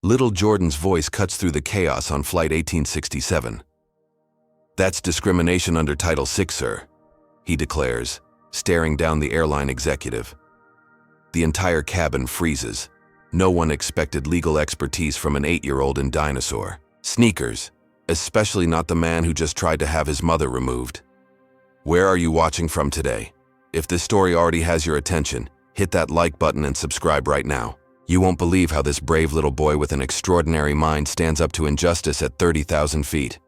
Little Jordan's voice cuts through the chaos on Flight 1867. "That's discrimination under Title VI, sir," he declares, staring down the airline executive. The entire cabin freezes. No one expected legal expertise from an 8-year-old in dinosaur sneakers, especially not the man who just tried to have his mother removed. Where are you watching from today? If this story already has your attention, hit that like button and subscribe right now. You won't believe how this brave little boy with an extraordinary mind stands up to injustice at 30,000 feet.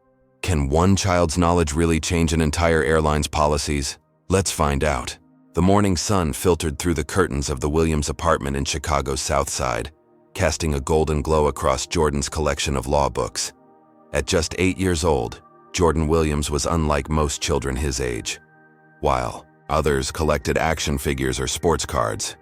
Can one child's knowledge really change an entire airline's policies? Let's find out. The morning sun filtered through the curtains of the Williams apartment in Chicago's South Side, casting a golden glow across Jordan's collection of law books. At just 8 years old, Jordan Williams was unlike most children his age. While others collected action figures or sports cards,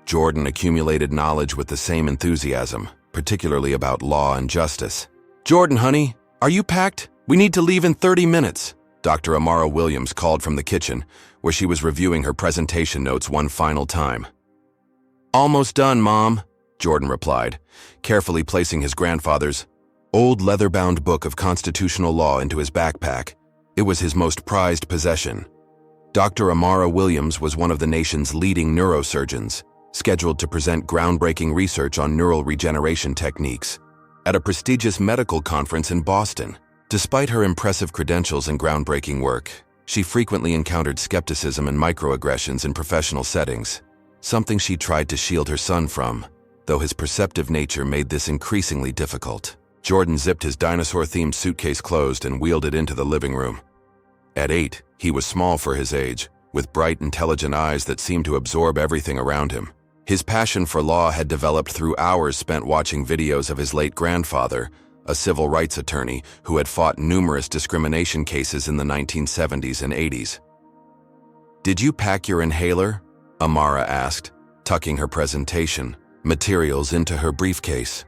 Jordan accumulated knowledge with the same enthusiasm, particularly about law and justice. "Jordan, honey, are you packed? We need to leave in 30 minutes. Dr. Amara Williams called from the kitchen, where she was reviewing her presentation notes one final time. "Almost done, Mom," Jordan replied, carefully placing his grandfather's old leather-bound book of constitutional law into his backpack. It was his most prized possession. Dr. Amara Williams was one of the nation's leading neurosurgeons, scheduled to present groundbreaking research on neural regeneration techniques at a prestigious medical conference in Boston. Despite her impressive credentials and groundbreaking work, she frequently encountered skepticism and microaggressions in professional settings, something she tried to shield her son from, though his perceptive nature made this increasingly difficult. Jordan zipped his dinosaur-themed suitcase closed and wheeled it into the living room. At 8, he was small for his age, with bright, intelligent eyes that seemed to absorb everything around him. His passion for law had developed through hours spent watching videos of his late grandfather, a civil rights attorney who had fought numerous discrimination cases in the 1970s and 80s. "Did you pack your inhaler?" Amara asked, tucking her presentation materials into her briefcase.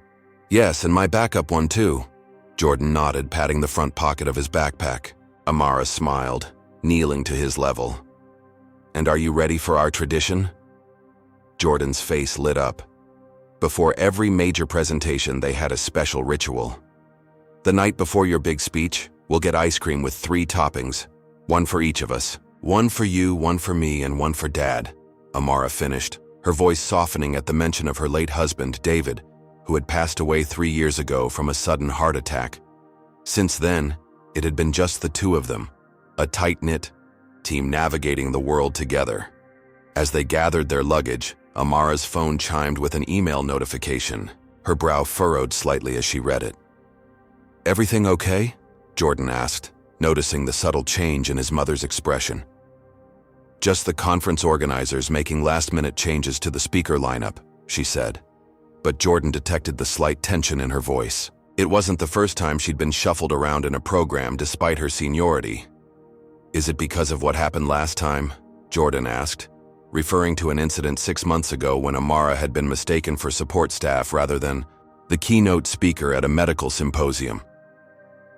"Yes, and my backup one too." Jordan nodded, patting the front pocket of his backpack. Amara smiled, kneeling to his level. "And are you ready for our tradition?" Jordan's face lit up. Before every major presentation, they had a special ritual. "The night before your big speech, we'll get ice cream with 3 toppings, one for each of us. One for you, one for me, and one for Dad," Amara finished, her voice softening at the mention of her late husband, David, who had passed away 3 years ago from a sudden heart attack. Since then, it had been just the two of them, a tight-knit team navigating the world together. As they gathered their luggage, Amara's phone chimed with an email notification. Her brow furrowed slightly as she read it. "Everything okay?" Jordan asked, noticing the subtle change in his mother's expression. "Just the conference organizers making last-minute changes to the speaker lineup," she said. But Jordan detected the slight tension in her voice. It wasn't the first time she'd been shuffled around in a program despite her seniority. "Is it because of what happened last time?" Jordan asked, referring to an incident 6 months ago when Amara had been mistaken for support staff rather than the keynote speaker at a medical symposium.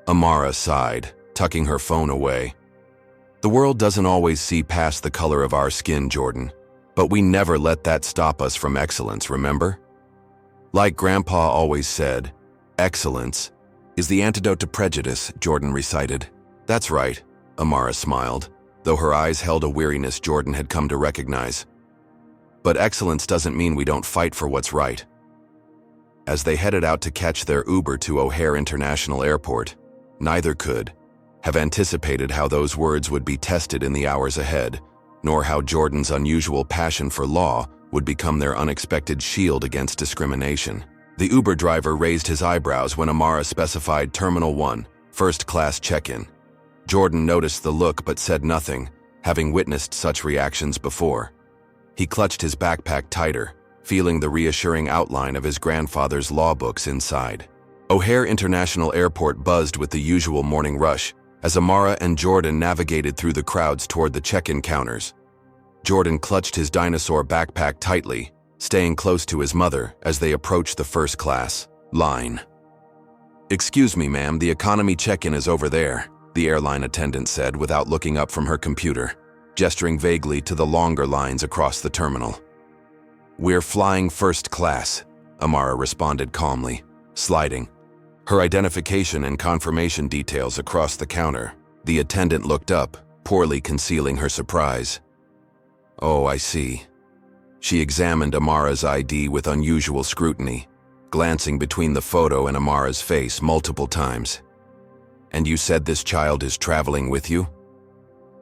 Amara sighed, tucking her phone away. "The world doesn't always see past the color of our skin, Jordan, but we never let that stop us from excellence, remember? Like Grandpa always said, excellence is the antidote to prejudice," Jordan recited. "That's right," Amara smiled, though her eyes held a weariness Jordan had come to recognize. "But excellence doesn't mean we don't fight for what's right." As they headed out to catch their Uber to O'Hare International Airport, neither could have anticipated how those words would be tested in the hours ahead, nor how Jordan's unusual passion for law would become their unexpected shield against discrimination. The Uber driver raised his eyebrows when Amara specified Terminal 1, first-class check-in. Jordan noticed the look but said nothing, having witnessed such reactions before. He clutched his backpack tighter, feeling the reassuring outline of his grandfather's law books inside. O'Hare International Airport buzzed with the usual morning rush as Amara and Jordan navigated through the crowds toward the check-in counters. Jordan clutched his dinosaur backpack tightly, staying close to his mother as they approached the first-class line. "Excuse me, ma'am, the economy check-in is over there," the airline attendant said without looking up from her computer, gesturing vaguely to the longer lines across the terminal. "We're flying first class," Amara responded calmly, sliding her identification and confirmation details across the counter. The attendant looked up, poorly concealing her surprise. "Oh, I see." She examined Amara's ID with unusual scrutiny, glancing between the photo and Amara's face multiple times. "And you said this child is traveling with you?"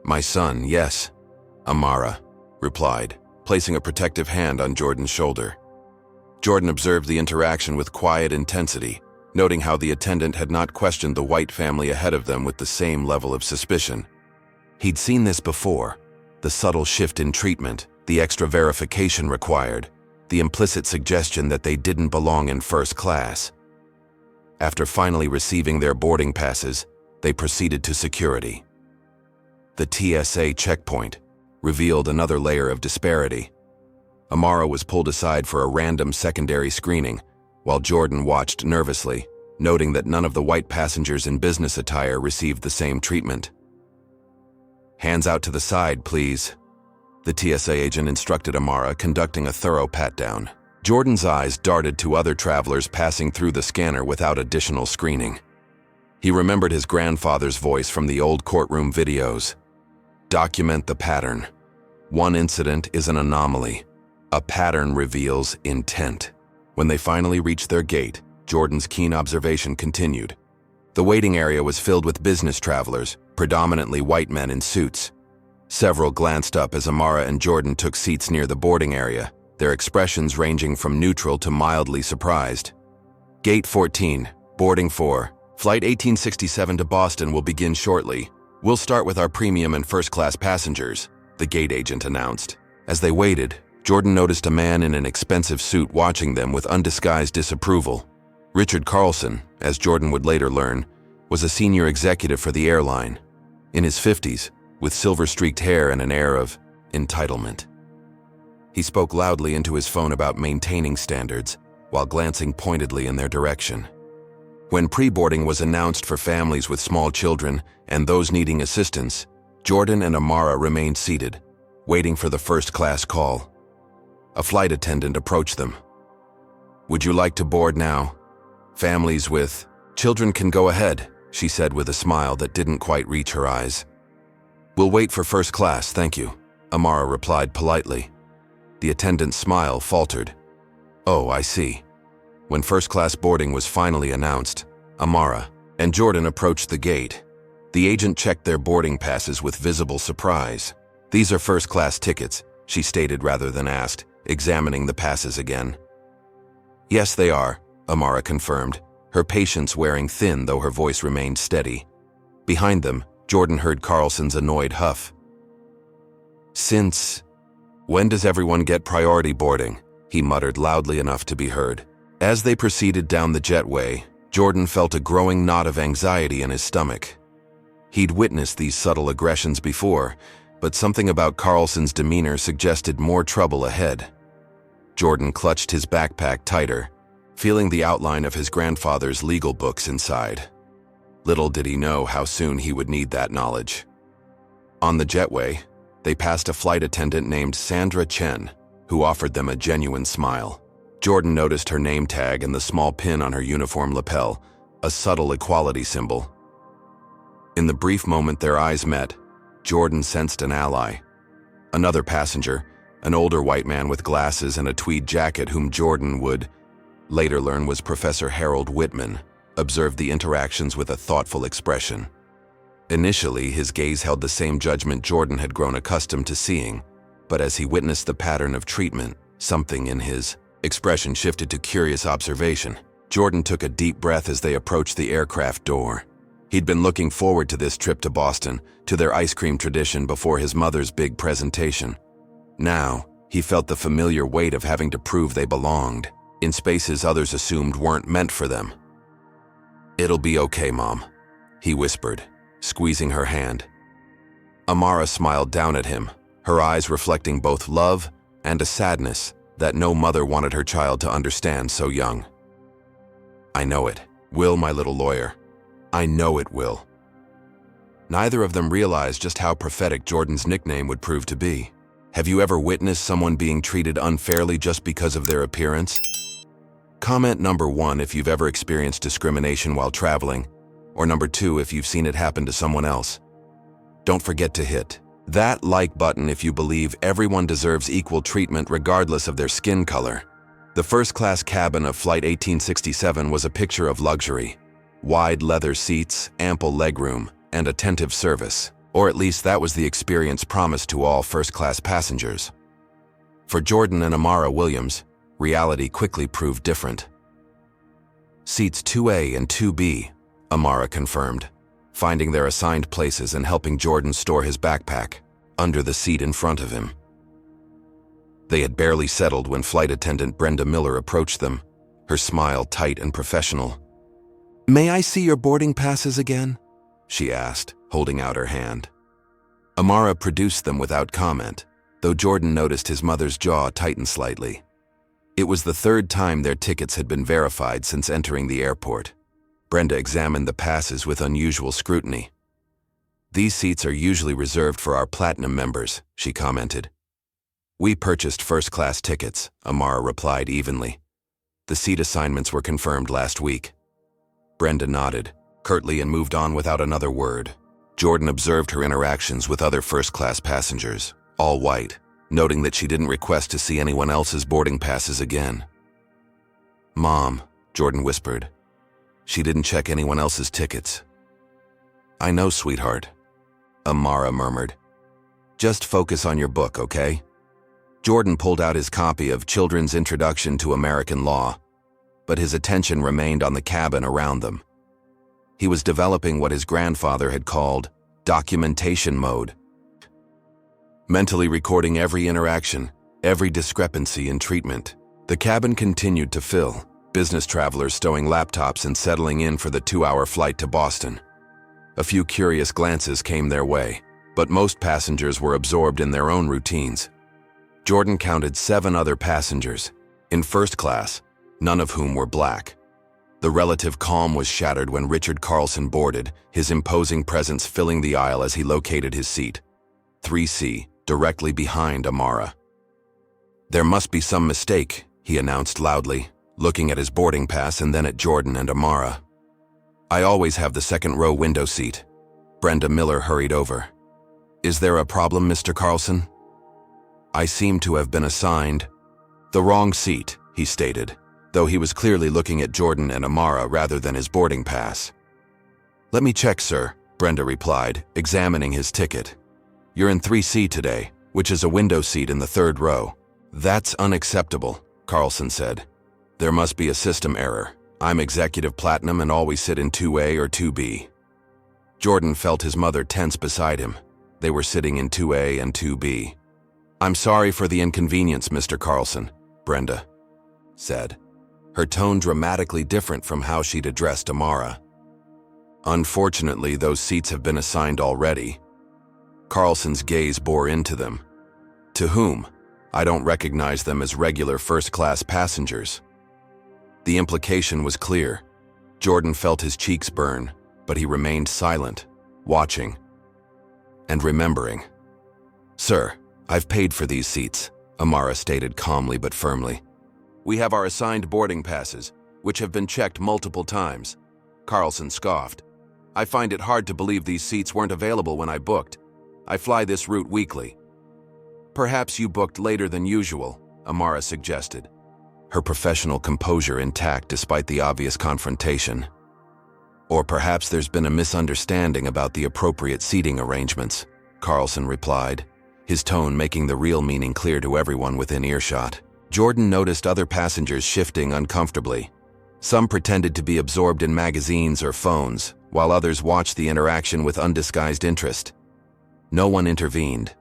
"My son, yes," Amara replied, placing a protective hand on Jordan's shoulder. Jordan observed the interaction with quiet intensity, noting how the attendant had not questioned the White family ahead of them with the same level of suspicion. He'd seen this before: the subtle shift in treatment, the extra verification required, the implicit suggestion that they didn't belong in first class. After finally receiving their boarding passes, they proceeded to security. The TSA checkpoint revealed another layer of disparity. Amara was pulled aside for a random secondary screening, while Jordan watched nervously, noting that none of the white passengers in business attire received the same treatment. "Hands out to the side, please," the TSA agent instructed Amara, conducting a thorough pat-down. Jordan's eyes darted to other travelers passing through the scanner without additional screening. He remembered his grandfather's voice from the old courtroom videos. "Document the pattern. One incident is an anomaly. A pattern reveals intent." When they finally reached their gate, Jordan's keen observation continued. The waiting area was filled with business travelers, predominantly white men in suits. Several glanced up as Amara and Jordan took seats near the boarding area, their expressions ranging from neutral to mildly surprised. "Gate 14, boarding 4, Flight 1867 to Boston will begin shortly. We'll start with our premium and first-class passengers," the gate agent announced. As they waited, Jordan noticed a man in an expensive suit watching them with undisguised disapproval. Richard Carlson, as Jordan would later learn, was a senior executive for the airline. In his 50s, with silver-streaked hair and an air of entitlement. He spoke loudly into his phone about maintaining standards, while glancing pointedly in their direction. When pre-boarding was announced for families with small children and those needing assistance, Jordan and Amara remained seated, waiting for the first-class call. A flight attendant approached them. "Would you like to board now? Families with children can go ahead," she said with a smile that didn't quite reach her eyes. "We'll wait for first class, thank you," Amara replied politely. The attendant's smile faltered. "Oh, I see." When first-class boarding was finally announced, Amara and Jordan approached the gate. The agent checked their boarding passes with visible surprise. "These are first-class tickets," she stated rather than asked, examining the passes again. "Yes, they are," Amara confirmed, her patience wearing thin though her voice remained steady. Behind them, Jordan heard Carlson's annoyed huff. When does everyone get priority boarding?" he muttered loudly enough to be heard. As they proceeded down the jetway, Jordan felt a growing knot of anxiety in his stomach. He'd witnessed these subtle aggressions before, but something about Carlson's demeanor suggested more trouble ahead. Jordan clutched his backpack tighter, feeling the outline of his grandfather's legal books inside. Little did he know how soon he would need that knowledge. On the jetway, they passed a flight attendant named Sandra Chen, who offered them a genuine smile. Jordan noticed her name tag and the small pin on her uniform lapel, a subtle equality symbol. In the brief moment their eyes met, Jordan sensed an ally. Another passenger, an older white man with glasses and a tweed jacket whom Jordan would later learn was Professor Harold Whitman, observed the interactions with a thoughtful expression. Initially, his gaze held the same judgment Jordan had grown accustomed to seeing, but as he witnessed the pattern of treatment, something in his expression shifted to curious observation. Jordan took a deep breath as they approached the aircraft door. He'd been looking forward to this trip to Boston, to their ice cream tradition before his mother's big presentation. Now, he felt the familiar weight of having to prove they belonged, in spaces others assumed weren't meant for them. "It'll be okay, Mom," he whispered, squeezing her hand. Amara smiled down at him, her eyes reflecting both love and a sadness that no mother wanted her child to understand so young. "I know it. Will, my little lawyer. I know it will." Neither of them realized just how prophetic Jordan's nickname would prove to be. Have you ever witnessed someone being treated unfairly just because of their appearance? Comment number 1 if you've ever experienced discrimination while traveling, or number 2 if you've seen it happen to someone else. Don't forget to hit that like button if you believe everyone deserves equal treatment regardless of their skin color. The first-class cabin of Flight 1867 was a picture of luxury. Wide leather seats, ample legroom, and attentive service. Or at least that was the experience promised to all first-class passengers. For Jordan and Amara Williams, reality quickly proved different. Seats 2A and 2B, Amara confirmed, finding their assigned places and helping Jordan store his backpack under the seat in front of him. They had barely settled when flight attendant Brenda Miller approached them, her smile tight and professional. "May I see your boarding passes again?" she asked, holding out her hand. Amara produced them without comment, though Jordan noticed his mother's jaw tighten slightly. It was the third time their tickets had been verified since entering the airport. Brenda examined the passes with unusual scrutiny. "These seats are usually reserved for our platinum members," she commented. "We purchased first-class tickets," Amara replied evenly. "The seat assignments were confirmed last week." Brenda nodded curtly and moved on without another word. Jordan observed her interactions with other first-class passengers, all white, noting that she didn't request to see anyone else's boarding passes again. "Mom," Jordan whispered. "She didn't check anyone else's tickets." "I know, sweetheart," Amara murmured. "Just focus on your book, okay?" Jordan pulled out his copy of Children's Introduction to American Law, but his attention remained on the cabin around them. He was developing what his grandfather had called documentation mode, mentally recording every interaction, every discrepancy in treatment. The cabin continued to fill, business travelers stowing laptops and settling in for the 2-hour flight to Boston. A few curious glances came their way, but most passengers were absorbed in their own routines. Jordan counted 7 other passengers, in first class, none of whom were black. The relative calm was shattered when Richard Carlson boarded, his imposing presence filling the aisle as he located his seat, 3C, directly behind Amara. "There must be some mistake," he announced loudly, looking at his boarding pass and then at Jordan and Amara. "I always have the second-row window seat." Brenda Miller hurried over. "Is there a problem, Mr. Carlson?" "I seem to have been assigned the wrong seat," he stated, though he was clearly looking at Jordan and Amara rather than his boarding pass. "Let me check, sir," Brenda replied, examining his ticket. "You're in 3C today, which is a window seat in the 3rd row." "That's unacceptable," Carlson said. "There must be a system error. I'm Executive Platinum and always sit in 2A or 2B. Jordan felt his mother tense beside him. They were sitting in 2A and 2B. "I'm sorry for the inconvenience, Mr. Carlson," Brenda said, her tone dramatically different from how she'd addressed Amara. "Unfortunately, those seats have been assigned already." Carlson's gaze bore into them. "To whom? I don't recognize them as regular first-class passengers." The implication was clear. Jordan felt his cheeks burn, but he remained silent, watching and remembering. "Sir, I've paid for these seats," Amara stated calmly but firmly. "We have our assigned boarding passes, which have been checked multiple times." Carlson scoffed. "I find it hard to believe these seats weren't available when I booked. I fly this route weekly." "Perhaps you booked later than usual," Amara suggested, her professional composure intact despite the obvious confrontation. "Or perhaps there's been a misunderstanding about the appropriate seating arrangements," Carlson replied, his tone making the real meaning clear to everyone within earshot. Jordan noticed other passengers shifting uncomfortably. Some pretended to be absorbed in magazines or phones, while others watched the interaction with undisguised interest. No one intervened.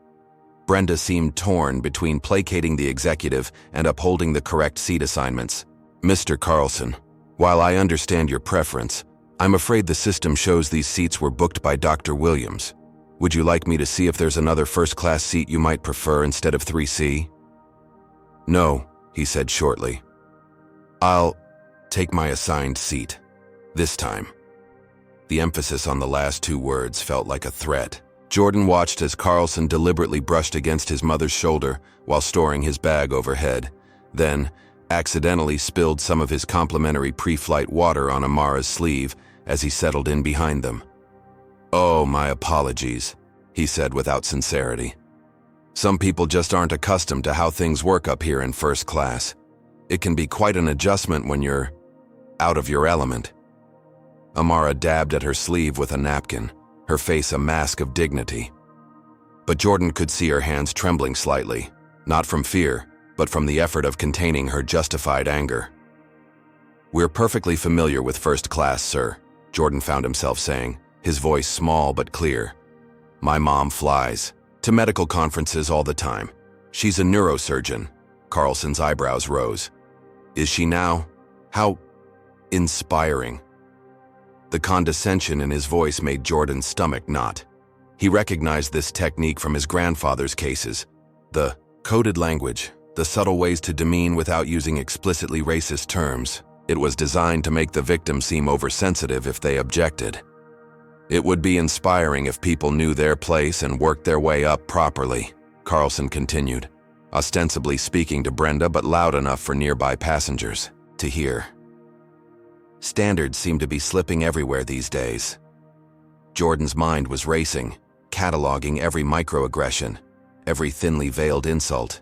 Brenda seemed torn between placating the executive and upholding the correct seat assignments. "Mr. Carlson, while I understand your preference, I'm afraid the system shows these seats were booked by Dr. Williams. Would you like me to see if there's another first-class seat you might prefer instead of 3C? "No," he said shortly. "I'll take my assigned seat. This time." The emphasis on the last 2 words felt like a threat. Jordan watched as Carlson deliberately brushed against his mother's shoulder while storing his bag overhead. Then, accidentally spilled some of his complimentary pre-flight water on Amara's sleeve as he settled in behind them. "Oh, my apologies," he said without sincerity. "Some people just aren't accustomed to how things work up here in first class. It can be quite an adjustment when you're out of your element." Amara dabbed at her sleeve with a napkin, her face a mask of dignity. But Jordan could see her hands trembling slightly, not from fear, but from the effort of containing her justified anger. "We're perfectly familiar with first class, sir," Jordan found himself saying, his voice small but clear. "My mom flies to medical conferences all the time. She's a neurosurgeon." Carlson's eyebrows rose. "Is she now? How inspiring." The condescension in his voice made Jordan's stomach knot. He recognized this technique from his grandfather's cases. The coded language, the subtle ways to demean without using explicitly racist terms. It was designed to make the victim seem oversensitive if they objected. "It would be inspiring if people knew their place and worked their way up properly," Carlson continued, ostensibly speaking to Brenda but loud enough for nearby passengers to hear. Standards seem to be slipping everywhere these days. Jordan's mind was racing, cataloging every microaggression, every thinly veiled insult.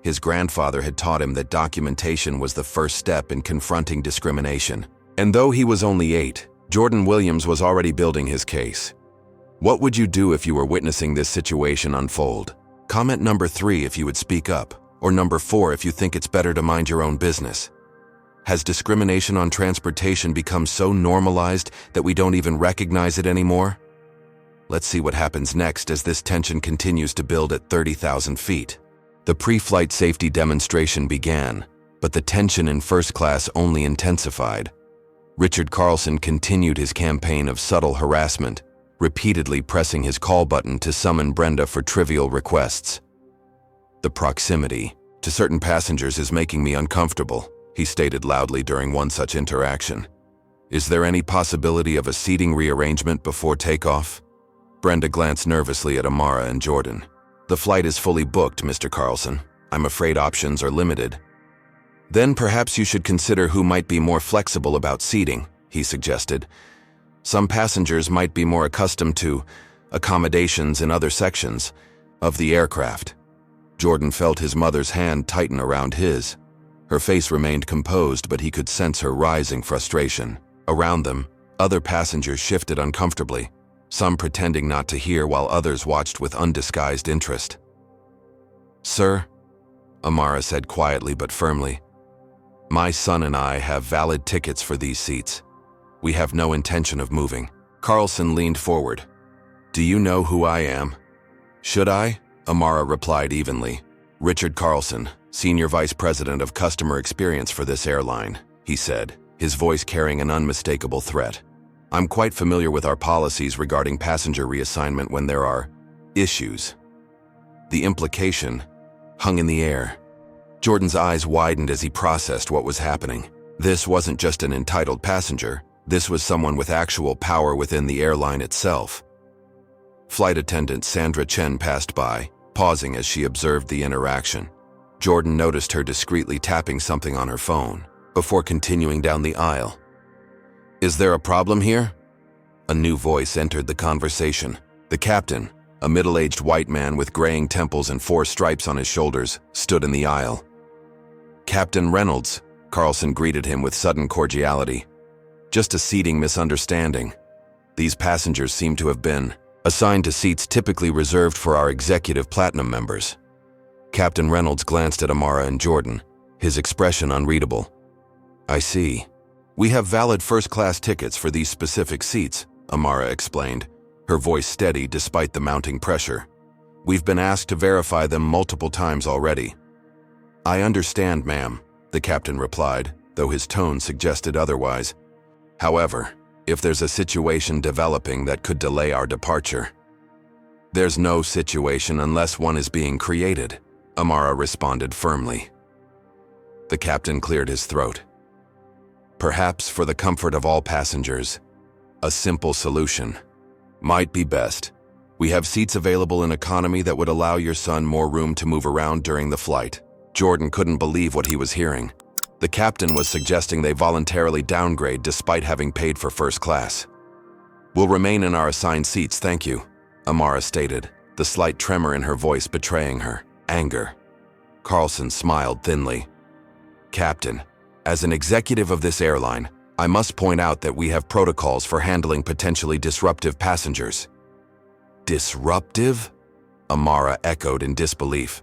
His grandfather had taught him that documentation was the first step in confronting discrimination. And though he was only 8, Jordan Williams was already building his case. What would you do if you were witnessing this situation unfold? Comment number 3 if you would speak up, or number 4 if you think it's better to mind your own business. Has discrimination on transportation become so normalized that we don't even recognize it anymore? Let's see what happens next as this tension continues to build at 30,000 feet. The pre-flight safety demonstration began, but the tension in first class only intensified. Richard Carlson continued his campaign of subtle harassment, repeatedly pressing his call button to summon Brenda for trivial requests. "The proximity to certain passengers is making me uncomfortable," he stated loudly during one such interaction. "Is there any possibility of a seating rearrangement before takeoff?" Brenda glanced nervously at Amara and Jordan. "The flight is fully booked, Mr. Carlson. I'm afraid options are limited." "Then perhaps you should consider who might be more flexible about seating," he suggested. "Some passengers might be more accustomed to accommodations in other sections of the aircraft." Jordan felt his mother's hand tighten around his. Her face remained composed, but he could sense her rising frustration. Around them, other passengers shifted uncomfortably, some pretending not to hear while others watched with undisguised interest. "Sir," Amara said quietly but firmly, "my son and I have valid tickets for these seats. We have no intention of moving." Carlson leaned forward. "Do you know who I am?" "Should I?" Amara replied evenly. "Richard Carlson, Senior Vice President of Customer Experience for this airline," he said, his voice carrying an unmistakable threat. "I'm quite familiar with our policies regarding passenger reassignment when there are issues." The implication hung in the air. Jordan's eyes widened as he processed what was happening. This wasn't just an entitled passenger. This was someone with actual power within the airline itself. Flight attendant Sandra Chen passed by, pausing as she observed the interaction. Jordan noticed her discreetly tapping something on her phone, before continuing down the aisle. "Is there a problem here?" A new voice entered the conversation. The captain, a middle-aged white man with graying temples and 4 stripes on his shoulders, stood in the aisle. "Captain Reynolds," Carlson greeted him with sudden cordiality. "Just a seating misunderstanding. These passengers seem to have been assigned to seats typically reserved for our executive platinum members." Captain Reynolds glanced at Amara and Jordan, his expression unreadable. "I see. We have valid first-class tickets for these specific seats," Amara explained, her voice steady despite the mounting pressure. "We've been asked to verify them multiple times already." "I understand, ma'am," the captain replied, though his tone suggested otherwise. "However, if there's a situation developing that could delay our departure." "There's no situation unless one is being created," Amara responded firmly. The captain cleared his throat. "Perhaps for the comfort of all passengers, a simple solution might be best. We have seats available in economy that would allow your son more room to move around during the flight." Jordan couldn't believe what he was hearing. The captain was suggesting they voluntarily downgrade despite having paid for first class. "We'll remain in our assigned seats, thank you," Amara stated, the slight tremor in her voice betraying her anger. Carlson smiled thinly. "Captain, as an executive of this airline, I must point out that we have protocols for handling potentially disruptive passengers." "Disruptive?" Amara echoed in disbelief.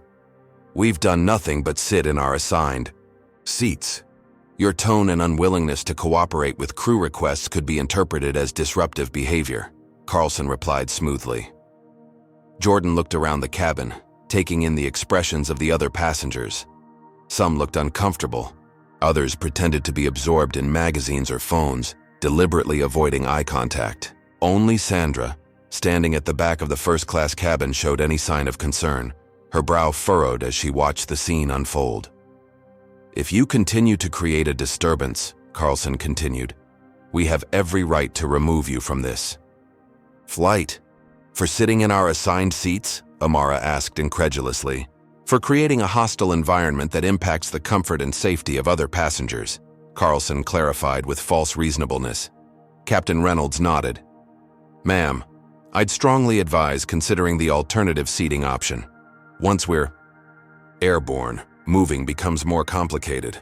"We've done nothing but sit in our assigned seats. Your tone and unwillingness to cooperate with crew requests could be interpreted as disruptive behavior," Carlson replied smoothly. Jordan looked around the cabin, taking in the expressions of the other passengers. Some looked uncomfortable. Others pretended to be absorbed in magazines or phones, deliberately avoiding eye contact. Only Sandra, standing at the back of the first-class cabin, showed any sign of concern, her brow furrowed as she watched the scene unfold. "If you continue to create a disturbance," Carlson continued, "we have every right to remove you from this flight." "For sitting in our assigned seats?" Amara asked incredulously. "For creating a hostile environment that impacts the comfort and safety of other passengers," Carlson clarified with false reasonableness. Captain Reynolds nodded. "Ma'am, I'd strongly advise considering the alternative seating option. Once we're airborne, moving becomes more complicated."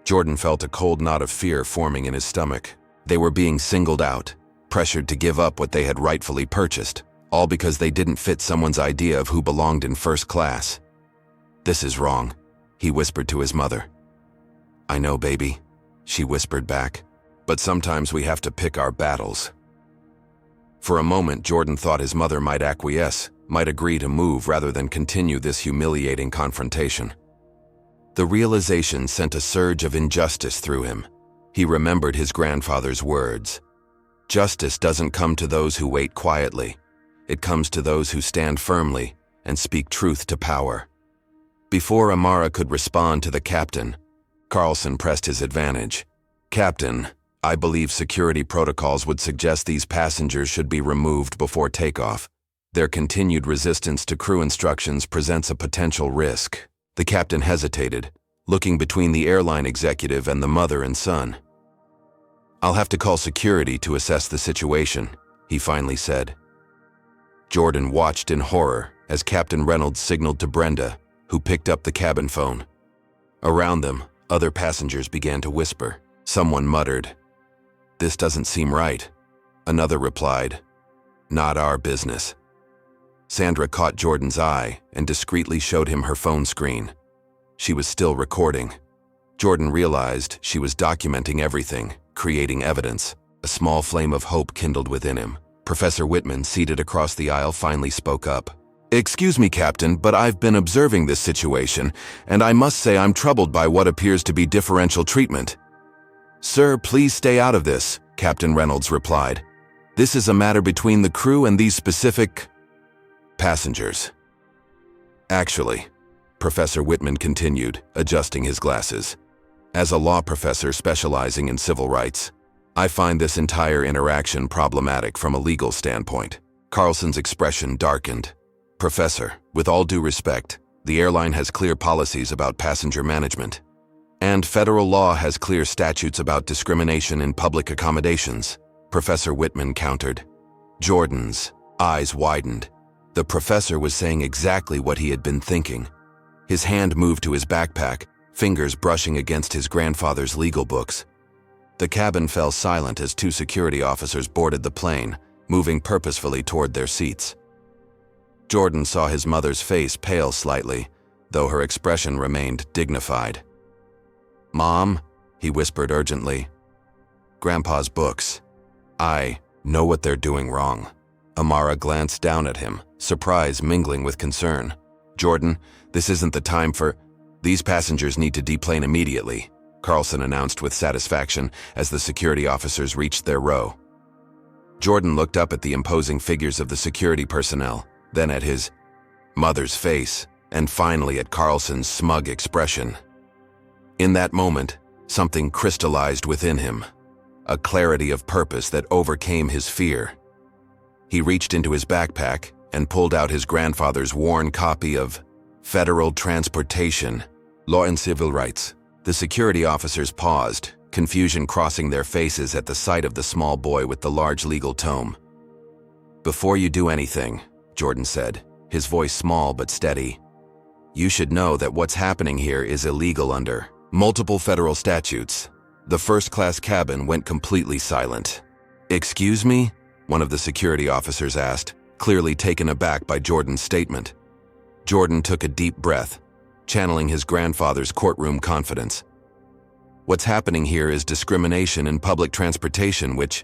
Jordan felt a cold knot of fear forming in his stomach. They were being singled out, pressured to give up what they had rightfully purchased, all because they didn't fit someone's idea of who belonged in first class. "This is wrong," he whispered to his mother. "I know, baby," she whispered back, "but sometimes we have to pick our battles." For a moment, Jordan thought his mother might acquiesce, might agree to move rather than continue this humiliating confrontation. The realization sent a surge of injustice through him. He remembered his grandfather's words. "Justice doesn't come to those who wait quietly. It comes to those who stand firmly and speak truth to power." Before Amara could respond to the captain, Carlson pressed his advantage. "Captain, I believe security protocols would suggest these passengers should be removed before takeoff. Their continued resistance to crew instructions presents a potential risk." The captain hesitated, looking between the airline executive and the mother and son. "I'll have to call security to assess the situation," he finally said. Jordan watched in horror as Captain Reynolds signaled to Brenda, who picked up the cabin phone. Around them, other passengers began to whisper. Someone muttered, "This doesn't seem right." Another replied, "Not our business." Sandra caught Jordan's eye and discreetly showed him her phone screen. She was still recording. Jordan realized she was documenting everything, creating evidence. A small flame of hope kindled within him. Professor Whitman, seated across the aisle, finally spoke up. "Excuse me, Captain, but I've been observing this situation, and I must say I'm troubled by what appears to be differential treatment." "Sir, please stay out of this," Captain Reynolds replied. "This is a matter between the crew and these specific passengers." "Actually," Professor Whitman continued, adjusting his glasses, "as a law professor specializing in civil rights, I find this entire interaction problematic from a legal standpoint." Carlson's expression darkened. "Professor, with all due respect, the airline has clear policies about passenger management, and federal law has clear statutes about discrimination in public accommodations," Professor Whitman countered. Jordan's eyes widened. The professor was saying exactly what he had been thinking. His hand moved to his backpack, fingers brushing against his grandfather's legal books. The cabin fell silent as two security officers boarded the plane, moving purposefully toward their seats. Jordan saw his mother's face pale slightly, though her expression remained dignified. "Mom," he whispered urgently. "Grandpa's books. I know what they're doing wrong." Amara glanced down at him, surprise mingling with concern. "Jordan, this isn't the time for— These passengers need to deplane immediately," Carlson announced with satisfaction as the security officers reached their row. Jordan looked up at the imposing figures of the security personnel, then at his mother's face, and finally at Carlson's smug expression. In that moment, something crystallized within him, a clarity of purpose that overcame his fear. He reached into his backpack and pulled out his grandfather's worn copy of Federal Transportation, Law and Civil Rights. The security officers paused, confusion crossing their faces at the sight of the small boy with the large legal tome. "Before you do anything," Jordan said, his voice small but steady, "you should know that what's happening here is illegal under multiple federal statutes." The first-class cabin went completely silent. "Excuse me?" one of the security officers asked, clearly taken aback by Jordan's statement. Jordan took a deep breath, channeling his grandfather's courtroom confidence. "What's happening here is discrimination in public transportation, which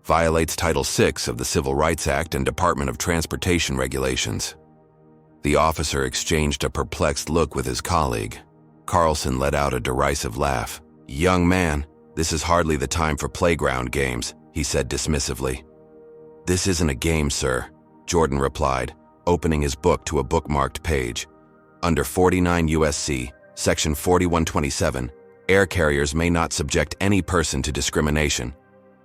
violates Title VI of the Civil Rights Act and Department of Transportation regulations." The officer exchanged a perplexed look with his colleague. Carlson let out a derisive laugh. "Young man, this is hardly the time for playground games," he said dismissively. "This isn't a game, sir," Jordan replied, opening his book to a bookmarked page. "Under 49 U.S.C., Section 4127, air carriers may not subject any person to discrimination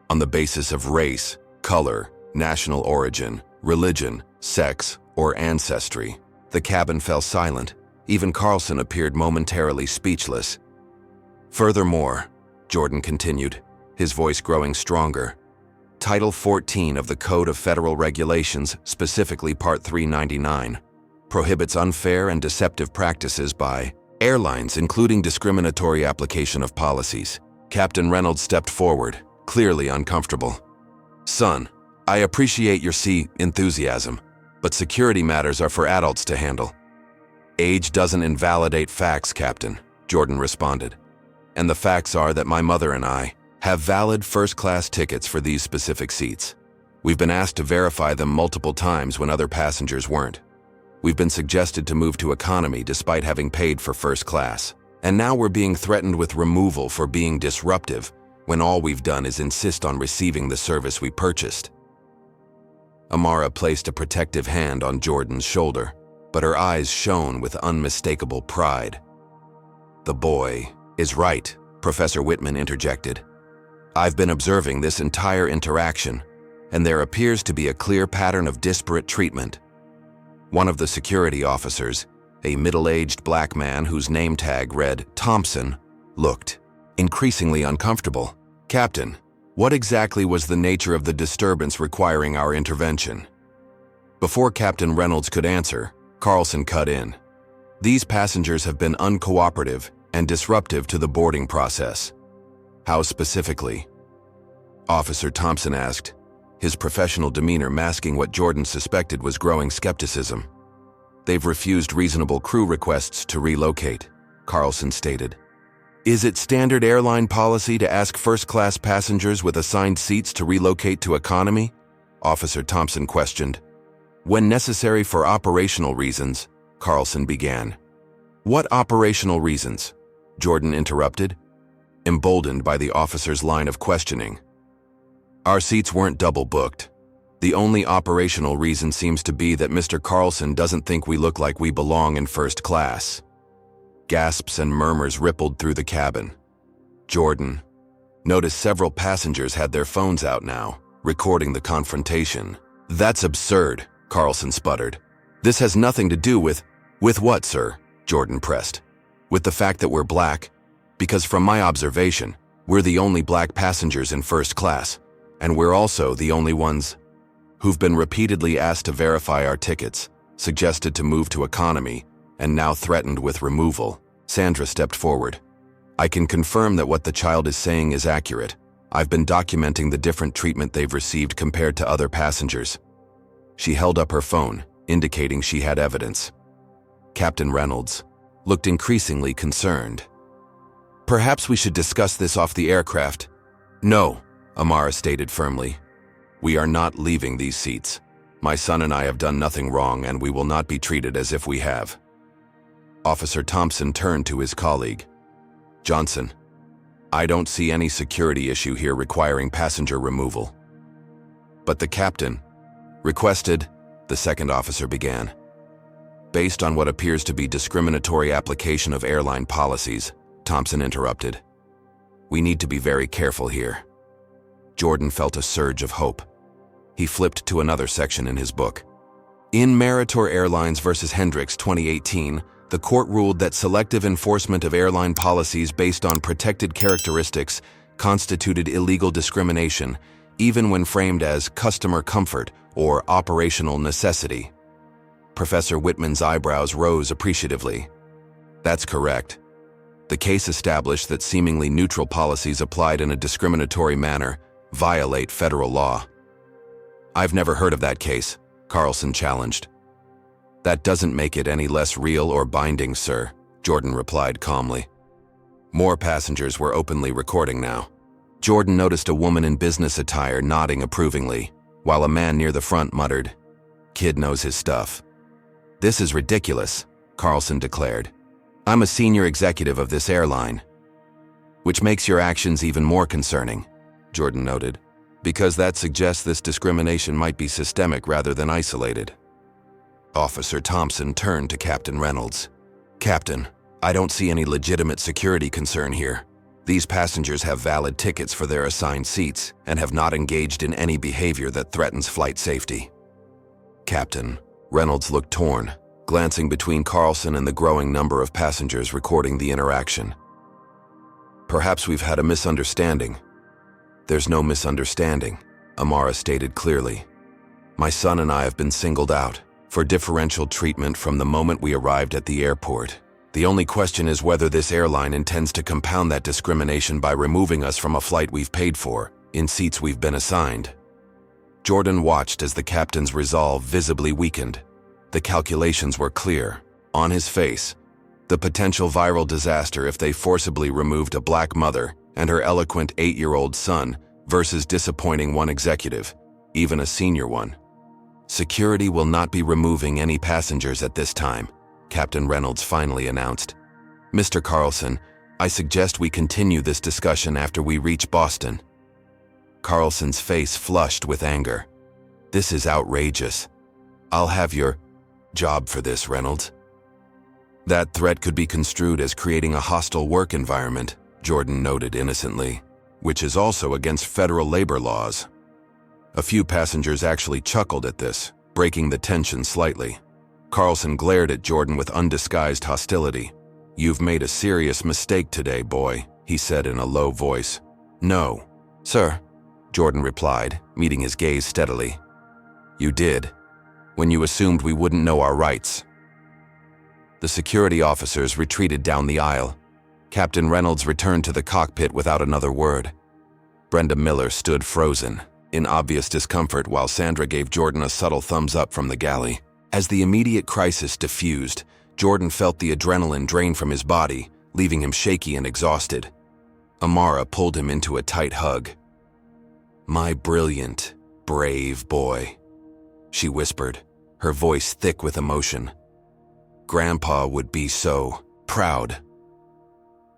on the basis of race, color, national origin, religion, sex, or ancestry." The cabin fell silent. Even Carlson appeared momentarily speechless. "Furthermore," Jordan continued, his voice growing stronger, "Title 14 of the Code of Federal Regulations, specifically Part 399, prohibits unfair and deceptive practices by airlines, including discriminatory application of policies." Captain Reynolds stepped forward, clearly uncomfortable. "Son, I appreciate your enthusiasm, but security matters are for adults to handle." "Age doesn't invalidate facts, Captain," Jordan responded. "And the facts are that my mother and I have valid first-class tickets for these specific seats. We've been asked to verify them multiple times when other passengers weren't. We've been suggested to move to economy despite having paid for first class. And now we're being threatened with removal for being disruptive when all we've done is insist on receiving the service we purchased." Amara placed a protective hand on Jordan's shoulder, but her eyes shone with unmistakable pride. "The boy is right," Professor Whitman interjected. "I've been observing this entire interaction, and there appears to be a clear pattern of disparate treatment." One of the security officers, a middle-aged black man whose name tag read Thompson, looked increasingly uncomfortable. "Captain, what exactly was the nature of the disturbance requiring our intervention?" Before Captain Reynolds could answer, Carlson cut in. "These passengers have been uncooperative and disruptive to the boarding process." "How specifically?" Officer Thompson asked, his professional demeanor masking what Jordan suspected was growing skepticism. "They've refused reasonable crew requests to relocate," Carlson stated. "Is it standard airline policy to ask first-class passengers with assigned seats to relocate to economy?" Officer Thompson questioned. "When necessary for operational reasons," Carlson began. "What operational reasons?" Jordan interrupted, emboldened by the officer's line of questioning. "Our seats weren't double-booked. The only operational reason seems to be that Mr. Carlson doesn't think we look like we belong in first class." Gasps and murmurs rippled through the cabin. Jordan noticed several passengers had their phones out now, recording the confrontation. "That's absurd," Carlson sputtered. "This has nothing to do with what, sir?" Jordan pressed. "With the fact that we're black? Because from my observation, we're the only black passengers in first class, and we're also the only ones who've been repeatedly asked to verify our tickets, suggested to move to economy, and now threatened with removal." Sandra stepped forward. "I can confirm that what the child is saying is accurate. I've been documenting the different treatment they've received compared to other passengers." She held up her phone, indicating she had evidence. Captain Reynolds looked increasingly concerned. "Perhaps we should discuss this off the aircraft." "No," Amara stated firmly. "We are not leaving these seats. My son and I have done nothing wrong, and we will not be treated as if we have." Officer Thompson turned to his colleague. "Johnson, I don't see any security issue here requiring passenger removal." "But the captain requested," the second officer began. "Based on what appears to be discriminatory application of airline policies," Thompson interrupted. "We need to be very careful here." Jordan felt a surge of hope. He flipped to another section in his book. "In Meritor Airlines versus Hendricks 2018, The court ruled that selective enforcement of airline policies based on protected characteristics constituted illegal discrimination, even when framed as customer comfort or operational necessity. Professor Whitman's eyebrows rose appreciatively. That's correct. The case established that seemingly neutral policies applied in a discriminatory manner violate federal law. I've never heard of that case, Carlson challenged. That doesn't make it any less real or binding, sir, Jordan replied calmly. More passengers were openly recording now. Jordan noticed a woman in business attire nodding approvingly, while a man near the front muttered, "Kid knows his stuff." "This is ridiculous," Carlson declared. "I'm a senior executive of this airline." "Which makes your actions even more concerning," Jordan noted, "because that suggests this discrimination might be systemic rather than isolated." Officer Thompson turned to Captain Reynolds. "Captain, I don't see any legitimate security concern here. These passengers have valid tickets for their assigned seats and have not engaged in any behavior that threatens flight safety." "Captain," Reynolds looked torn, glancing between Carlson and the growing number of passengers recording the interaction. "Perhaps we've had a misunderstanding." "There's no misunderstanding," Amara stated clearly. "My son and I have been singled out for differential treatment from the moment we arrived at the airport. The only question is whether this airline intends to compound that discrimination by removing us from a flight we've paid for, in seats we've been assigned." Jordan watched as the captain's resolve visibly weakened. The calculations were clear. On his face, the potential viral disaster if they forcibly removed a black mother and her eloquent 8-year-old son versus disappointing one executive, even a senior one. "Security will not be removing any passengers at this time," Captain Reynolds finally announced. "Mr. Carlson, I suggest we continue this discussion after we reach Boston." Carlson's face flushed with anger. "This is outrageous. I'll have your job for this, Reynolds." "That threat could be construed as creating a hostile work environment," Jordan noted innocently, "which is also against federal labor laws." A few passengers actually chuckled at this, breaking the tension slightly. Carlson glared at Jordan with undisguised hostility. "You've made a serious mistake today, boy," he said in a low voice. "No, sir," Jordan replied, meeting his gaze steadily. "You did, when you assumed we wouldn't know our rights." The security officers retreated down the aisle. Captain Reynolds returned to the cockpit without another word. Brenda Miller stood frozen, in obvious discomfort, while Sandra gave Jordan a subtle thumbs up from the galley. As the immediate crisis diffused, Jordan felt the adrenaline drain from his body, leaving him shaky and exhausted. Amara pulled him into a tight hug. "My brilliant, brave boy," she whispered, her voice thick with emotion. "Grandpa would be so proud."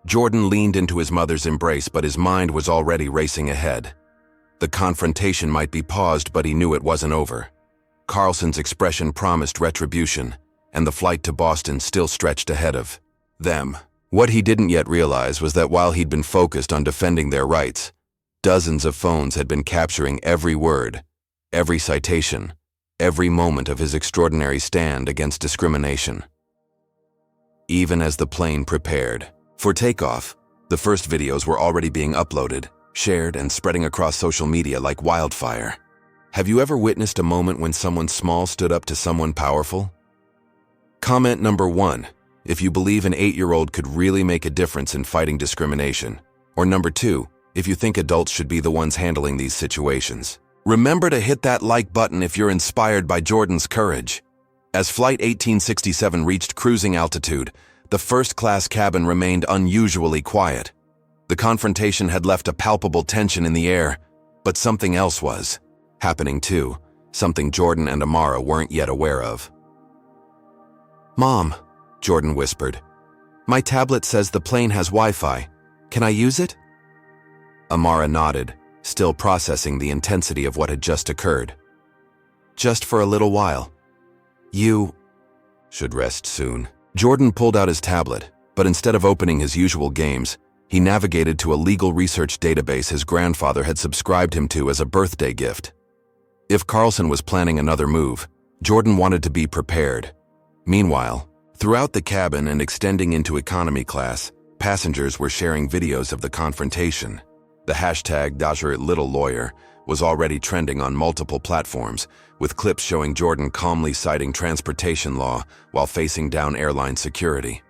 Jordan leaned into his mother's embrace, but his mind was already racing ahead. The confrontation might be paused, but he knew it wasn't over. Carlson's expression promised retribution, and the flight to Boston still stretched ahead of them. What he didn't yet realize was that while he'd been focused on defending their rights, dozens of phones had been capturing every word, every citation, every moment of his extraordinary stand against discrimination. Even as the plane prepared for takeoff, the first videos were already being uploaded, shared, and spreading across social media like wildfire. Have you ever witnessed a moment when someone small stood up to someone powerful? Comment number 1, if you believe an 8-year-old could really make a difference in fighting discrimination. Or number 2, if you think adults should be the ones handling these situations. Remember to hit that like button if you're inspired by Jordan's courage. As Flight 1867 reached cruising altitude, the first-class cabin remained unusually quiet. The confrontation had left a palpable tension in the air, but something else was happening too, something Jordan and Amara weren't yet aware of. "Mom," Jordan whispered, "my tablet says the plane has Wi-Fi. Can I use it?" Amara nodded, still processing the intensity of what had just occurred. "Just for a little while. You should rest soon." Jordan pulled out his tablet, but instead of opening his usual games, he navigated to a legal research database his grandfather had subscribed him to as a birthday gift. If Carlson was planning another move, Jordan wanted to be prepared. Meanwhile, Throughout the cabin and extending into economy class, passengers were sharing videos of the confrontation. The hashtag #LittleLawyer was already trending on multiple platforms, with clips showing Jordan calmly citing transportation law while facing down airline security.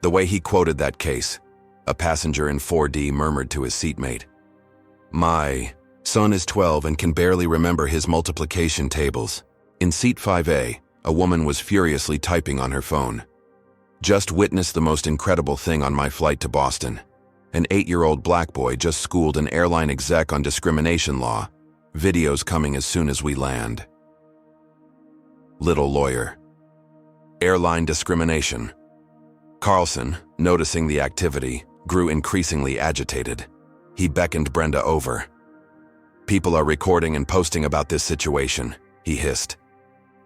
The way he quoted that case, a passenger in 4D murmured to his seatmate, "My son is 12 and can barely remember his multiplication tables." In seat 5A, a woman was furiously typing on her phone. "Just witnessed the most incredible thing on my flight to Boston. An 8-year-old black boy just schooled an airline exec on discrimination law. Videos coming as soon as we land." Little lawyer. Airline discrimination. Carlson, noticing the activity, grew increasingly agitated. He beckoned Brenda over. "People are recording and posting about this situation," he hissed.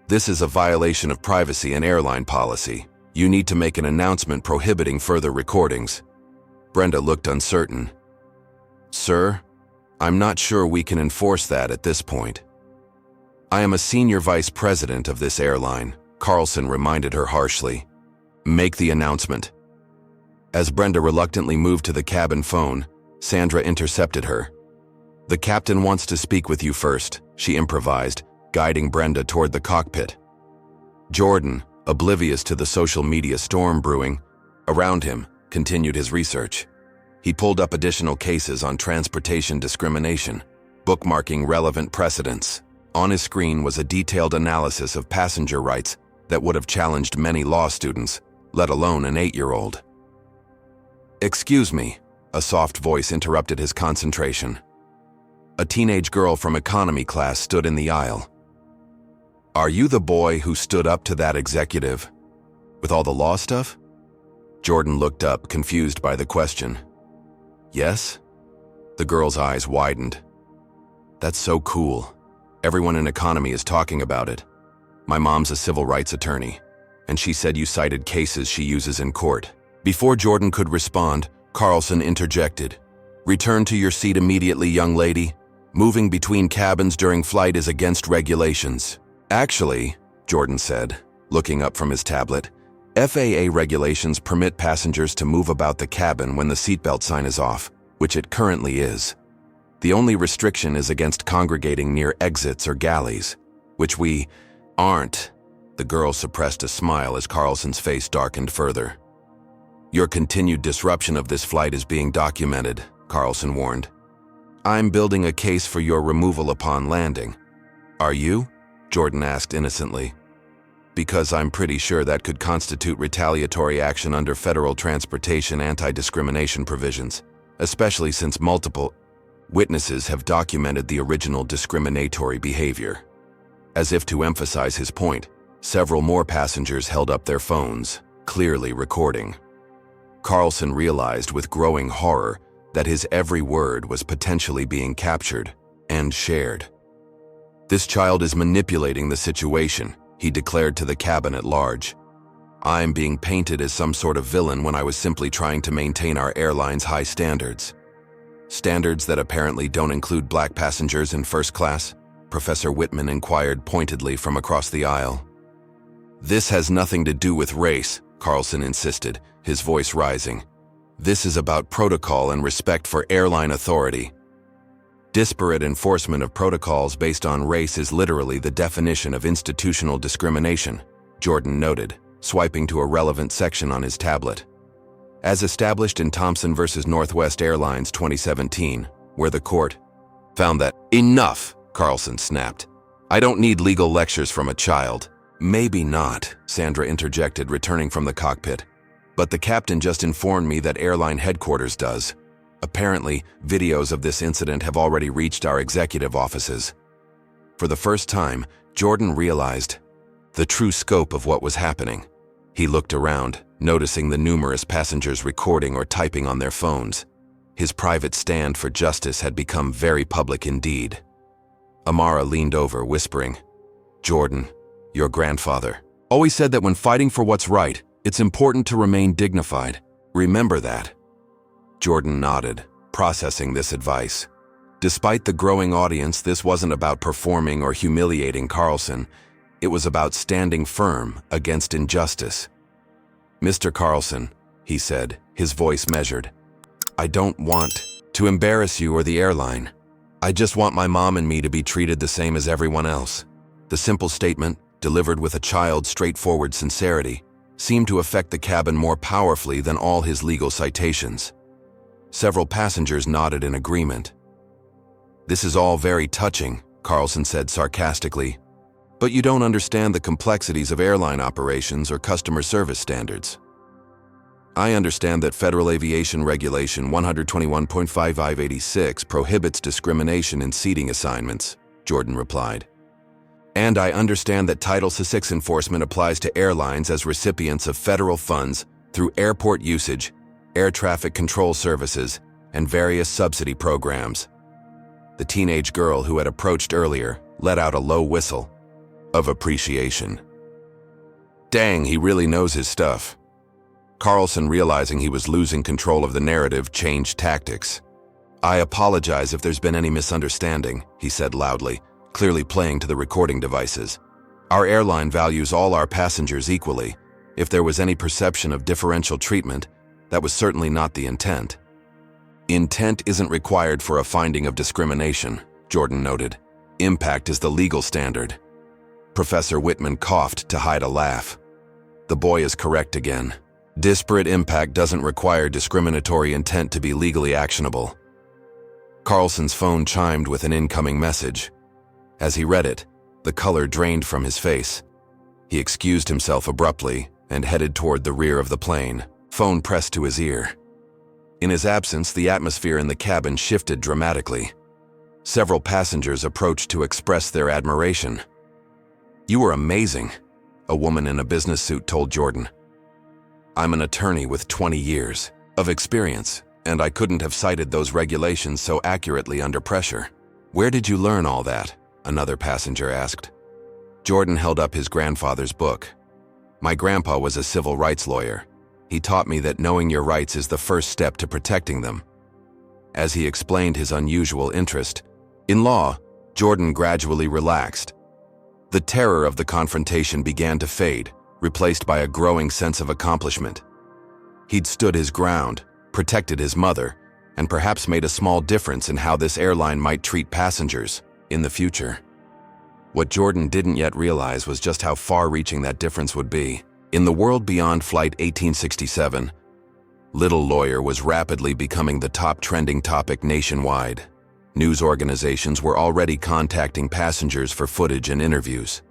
"This is a violation of privacy and airline policy. You need to make an announcement prohibiting further recordings." Brenda looked uncertain. "Sir, I'm not sure we can enforce that at this point." "I am a senior vice president of this airline," Carlson reminded her harshly. "Make the announcement." As Brenda reluctantly moved to the cabin phone, Sandra intercepted her. "The captain wants to speak with you first," she improvised, guiding Brenda toward the cockpit. Jordan, oblivious to the social media storm brewing around him, continued his research. He pulled up additional cases on transportation discrimination, bookmarking relevant precedents. On his screen was a detailed analysis of passenger rights that would have challenged many law students, let alone an 8-year-old. "Excuse me," a soft voice interrupted his concentration. A teenage girl from economy class stood in the aisle. "Are you the boy who stood up to that executive with all the law stuff?" Jordan looked up, confused by the question. "Yes?" The girl's eyes widened. "That's so cool. Everyone in economy is talking about it. My mom's a civil rights attorney, and she said you cited cases she uses in court." Before Jordan could respond, Carlson interjected. "Return to your seat immediately, young lady. Moving between cabins during flight is against regulations." "Actually," Jordan said, looking up from his tablet, "FAA regulations permit passengers to move about the cabin when the seatbelt sign is off, which it currently is. The only restriction is against congregating near exits or galleys, which we aren't." The girl suppressed a smile as Carlson's face darkened further. "Your continued disruption of this flight is being documented," Carlson warned. "I'm building a case for your removal upon landing." "Are you?" Jordan asked innocently. "Because I'm pretty sure that could constitute retaliatory action under federal transportation anti-discrimination provisions, especially since multiple witnesses have documented the original discriminatory behavior." As if to emphasize his point, several more passengers held up their phones, clearly recording. Carlson realized with growing horror that his every word was potentially being captured and shared. "This child is manipulating the situation," he declared to the cabin at large. "I'm being painted as some sort of villain when I was simply trying to maintain our airline's high standards." "Standards that apparently don't include black passengers in first class?" Professor Whitman inquired pointedly from across the aisle. "This has nothing to do with race," Carlson insisted, his voice rising. "This is about protocol and respect for airline authority. Disparate enforcement of protocols based on race is literally the definition of institutional discrimination," Jordan noted, swiping to a relevant section on his tablet. "As established in Thompson v. Northwest Airlines 2017, where the court found that—" "Enough!" Carlson snapped. "I don't need legal lectures from a child." "Maybe not," Sandra interjected, returning from the cockpit. "But the captain just informed me that airline headquarters does. Apparently, videos of this incident have already reached our executive offices." For the first time, Jordan realized the true scope of what was happening. He looked around, noticing the numerous passengers recording or typing on their phones. His private stand for justice had become very public indeed. Amara leaned over, whispering, "Jordan, your grandfather always said that when fighting for what's right, it's important to remain dignified. Remember that." Jordan nodded, processing this advice. Despite the growing audience, this wasn't about performing or humiliating Carlson. It was about standing firm against injustice. "Mr. Carlson," he said, his voice measured, "I don't want to embarrass you or the airline. I just want my mom and me to be treated the same as everyone else." The simple statement, delivered with a child's straightforward sincerity, seemed to affect the cabin more powerfully than all his legal citations. Several passengers nodded in agreement. "This is all very touching," Carlson said sarcastically, "but you don't understand the complexities of airline operations or customer service standards." "I understand that Federal Aviation Regulation 121.5586 prohibits discrimination in seating assignments," Jordan replied. "And I understand that Title VI enforcement applies to airlines as recipients of federal funds through airport usage, air traffic control services, and various subsidy programs." The teenage girl who had approached earlier let out a low whistle of appreciation. Dang, he really knows his stuff. Carlson, realizing he was losing control of the narrative, changed tactics. "I apologize if there's been any misunderstanding," he said loudly, clearly playing to the recording devices. "Our airline values all our passengers equally. If there was any perception of differential treatment, that was certainly not the intent." "Intent isn't required for a finding of discrimination," Jordan noted. "Impact is the legal standard." Professor Whitman coughed to hide a laugh. The boy is correct again. Disparate impact doesn't require discriminatory intent to be legally actionable. Carlson's phone chimed with an incoming message. As he read it, the color drained from his face. He excused himself abruptly and headed toward the rear of the plane, phone pressed to his ear. In his absence, the atmosphere in the cabin shifted dramatically. Several passengers approached to express their admiration. "You were amazing," a woman in a business suit told Jordan. "I'm an attorney with 20 years of experience, and I couldn't have cited those regulations so accurately under pressure." "Where did you learn all that?" another passenger asked. Jordan held up his grandfather's book. "My grandpa was a civil rights lawyer. He taught me that knowing your rights is the first step to protecting them." As he explained his unusual interest in law, Jordan gradually relaxed. The terror of the confrontation began to fade, replaced by a growing sense of accomplishment. He'd stood his ground, protected his mother, and perhaps made a small difference in how this airline might treat passengers in the future. What Jordan didn't yet realize was just how far-reaching that difference would be. In the world beyond Flight 1867, Little Lawyer was rapidly becoming the top trending topic nationwide. News organizations were already contacting passengers for footage and interviews.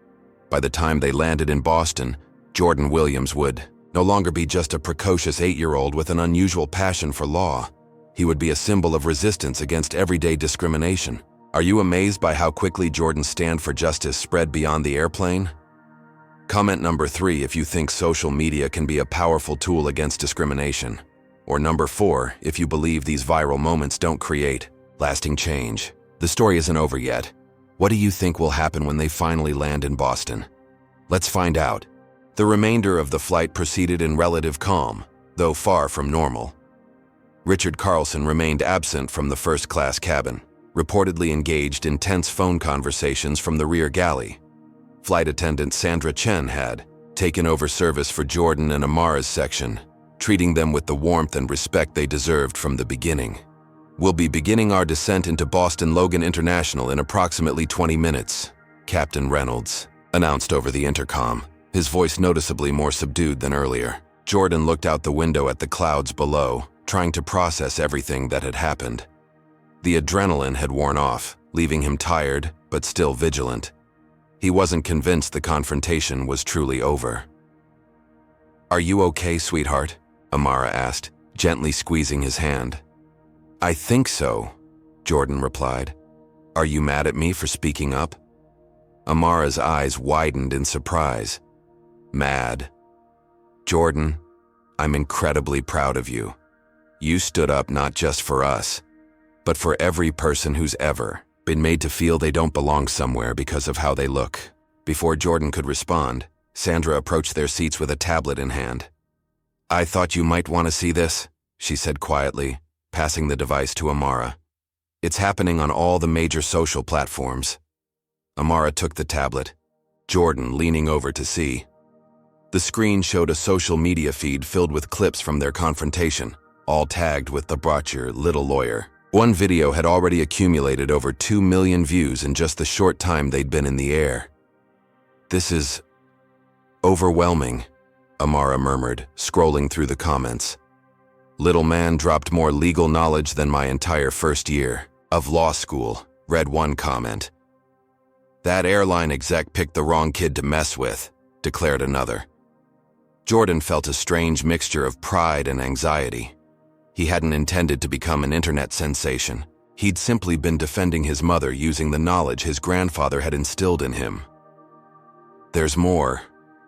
By the time they landed in Boston, Jordan Williams would no longer be just a precocious 8-year-old with an unusual passion for law. He would be a symbol of resistance against everyday discrimination. Are you amazed by how quickly Jordan's stand for justice spread beyond the airplane? Comment number 3 if you think social media can be a powerful tool against discrimination. Or number 4 if you believe these viral moments don't create lasting change. The story isn't over yet. What do you think will happen when they finally land in Boston? Let's find out. The remainder of the flight proceeded in relative calm, though far from normal. Richard Carlson remained absent from the first-class cabin, reportedly engaged in tense phone conversations from the rear galley. Flight attendant Sandra Chen had taken over service for Jordan and Amara's section, treating them with the warmth and respect they deserved from the beginning. "We'll be beginning our descent into Boston Logan International in approximately 20 minutes, Captain Reynolds announced over the intercom, his voice noticeably more subdued than earlier. Jordan looked out the window at the clouds below, trying to process everything that had happened. The adrenaline had worn off, leaving him tired, but still vigilant. He wasn't convinced the confrontation was truly over. "Are you okay, sweetheart?" Amara asked, gently squeezing his hand. "I think so," Jordan replied. "Are you mad at me for speaking up?" Amara's eyes widened in surprise. "Mad? Jordan, I'm incredibly proud of you. You stood up not just for us, but for every person who's ever been made to feel they don't belong somewhere because of how they look." Before Jordan could respond, Sandra approached their seats with a tablet in hand. "I thought you might want to see this," she said quietly, passing the device to Amara. "It's happening on all the major social platforms." Amara took the tablet. Jordan leaning over to see. The screen showed a social media feed filled with clips from their confrontation, all tagged with the "brought your little lawyer." One video had already accumulated over 2 million views in just the short time they'd been in the air. "This is overwhelming," Amara murmured, scrolling through the comments. "Little man dropped more legal knowledge than my entire first year of law school," read one comment. "That airline exec picked the wrong kid to mess with," declared another. Jordan felt a strange mixture of pride and anxiety. He hadn't intended to become an internet sensation. He'd simply been defending his mother using the knowledge his grandfather had instilled in him. "There's more,"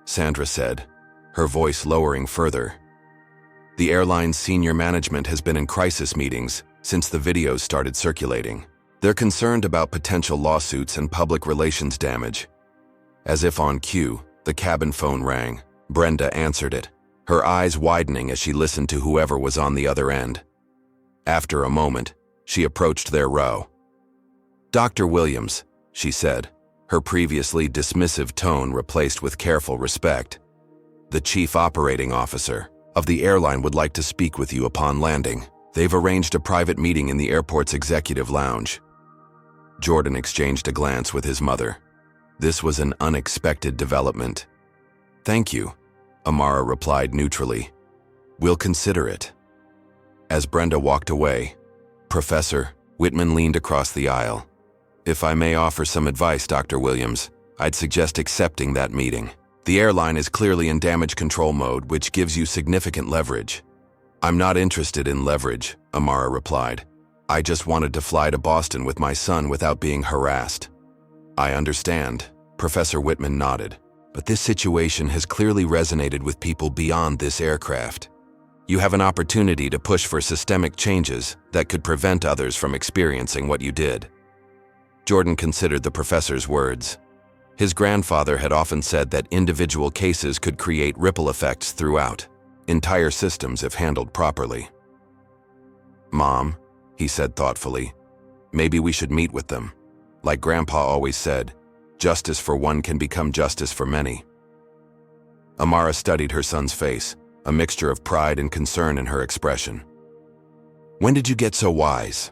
Sandra said, her voice lowering further. "The airline's senior management has been in crisis meetings since the videos started circulating. They're concerned about potential lawsuits and public relations damage." As if on cue, the cabin phone rang. Brenda answered it, her eyes widening as she listened to whoever was on the other end. After a moment, she approached their row. "Dr. Williams," she said, her previously dismissive tone replaced with careful respect. "The chief operating officer of the airline would like to speak with you upon landing. They've arranged a private meeting in the airport's executive lounge." Jordan exchanged a glance with his mother. This was an unexpected development. "Thank you," Amara replied neutrally. "We'll consider it." As Brenda walked away, Professor Whitman leaned across the aisle. "If I may offer some advice, Dr. Williams, I'd suggest accepting that meeting. The airline is clearly in damage control mode, which gives you significant leverage." "I'm not interested in leverage," Amara replied. "I just wanted to fly to Boston with my son without being harassed." "I understand," Professor Whitman nodded. "But this situation has clearly resonated with people beyond this aircraft. You have an opportunity to push for systemic changes that could prevent others from experiencing what you did." Jordan considered the professor's words. His grandfather had often said that individual cases could create ripple effects throughout entire systems if handled properly. "Mom," he said thoughtfully, "maybe we should meet with them. Like Grandpa always said, justice for one can become justice for many." Amara studied her son's face, a mixture of pride and concern in her expression. "When did you get so wise?"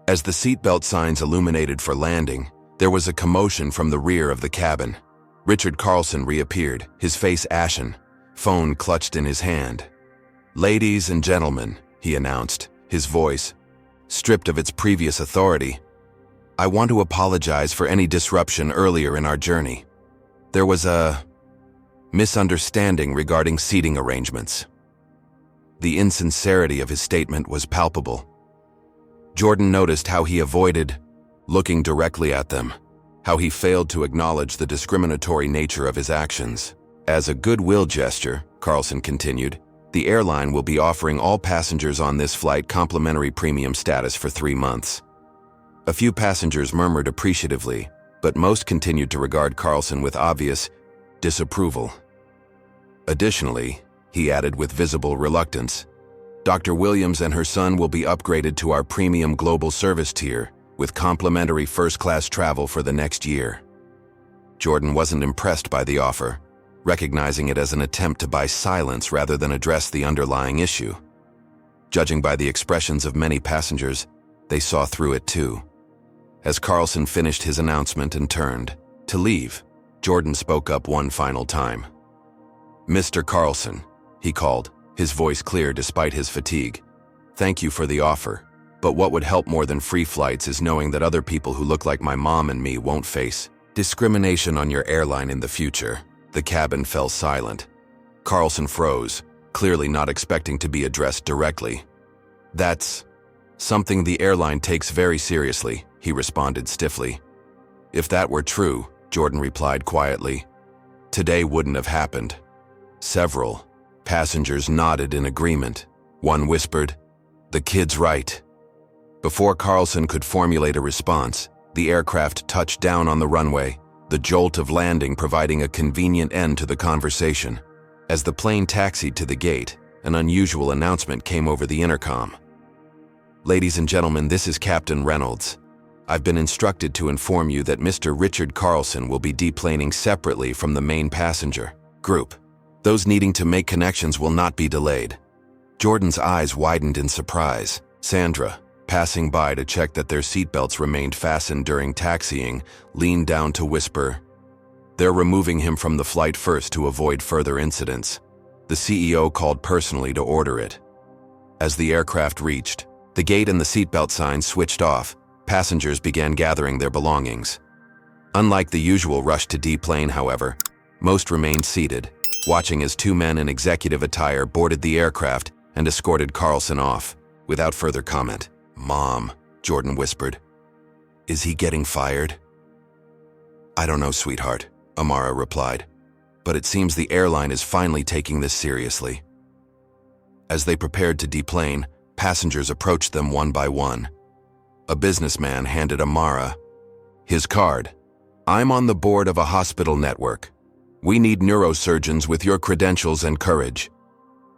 As the seatbelt signs illuminated for landing, there was a commotion from the rear of the cabin. Richard Carlson reappeared, his face ashen, phone clutched in his hand. "Ladies and gentlemen," he announced, his voice stripped of its previous authority, "I want to apologize for any disruption earlier in our journey. There was a misunderstanding regarding seating arrangements." The insincerity of his statement was palpable. Jordan noticed how he avoided looking directly at them, how he failed to acknowledge the discriminatory nature of his actions. "As a goodwill gesture," Carlson continued, "the airline will be offering all passengers on this flight complimentary premium status for 3 months. A few passengers murmured appreciatively, but most continued to regard Carlson with obvious disapproval. Additionally, he added with visible reluctance, "Dr. Williams and her son will be upgraded to our premium global service tier with complimentary first-class travel for the next year." Jordan wasn't impressed by the offer, recognizing it as an attempt to buy silence rather than address the underlying issue. Judging by the expressions of many passengers, they saw through it too. As Carlson finished his announcement and turned to leave, Jordan spoke up one final time. "Mr. Carlson," he called, his voice clear despite his fatigue. "Thank you for the offer, but what would help more than free flights is knowing that other people who look like my mom and me won't face discrimination on your airline in the future." The cabin fell silent. Carlson froze, clearly not expecting to be addressed directly. "That's something the airline takes very seriously," he responded stiffly. "If that were true," Jordan replied quietly, "today wouldn't have happened." Several passengers nodded in agreement. One whispered, "The kid's right." Before Carlson could formulate a response, the aircraft touched down on the runway, the jolt of landing providing a convenient end to the conversation. As the plane taxied to the gate, an unusual announcement came over the intercom. "Ladies and gentlemen, this is Captain Reynolds. I've been instructed to inform you that Mr. Richard Carlson will be deplaning separately from the main passenger group. Those needing to make connections will not be delayed." Jordan's eyes widened in surprise. Sandra, passing by to check that their seatbelts remained fastened during taxiing, leaned down to whisper, "They're removing him from the flight first to avoid further incidents. The CEO called personally to order it." As the aircraft reached, the gate and the seatbelt signs switched off. Passengers began gathering their belongings. Unlike the usual rush to deplane, however, most remained seated, watching as two men in executive attire boarded the aircraft and escorted Carlson off, without further comment. "Mom," Jordan whispered. "Is he getting fired?" "I don't know, sweetheart," Amara replied. "But it seems the airline is finally taking this seriously." As they prepared to deplane, passengers approached them one by one. A businessman handed Amara his card. "I'm on the board of a hospital network. We need neurosurgeons with your credentials and courage."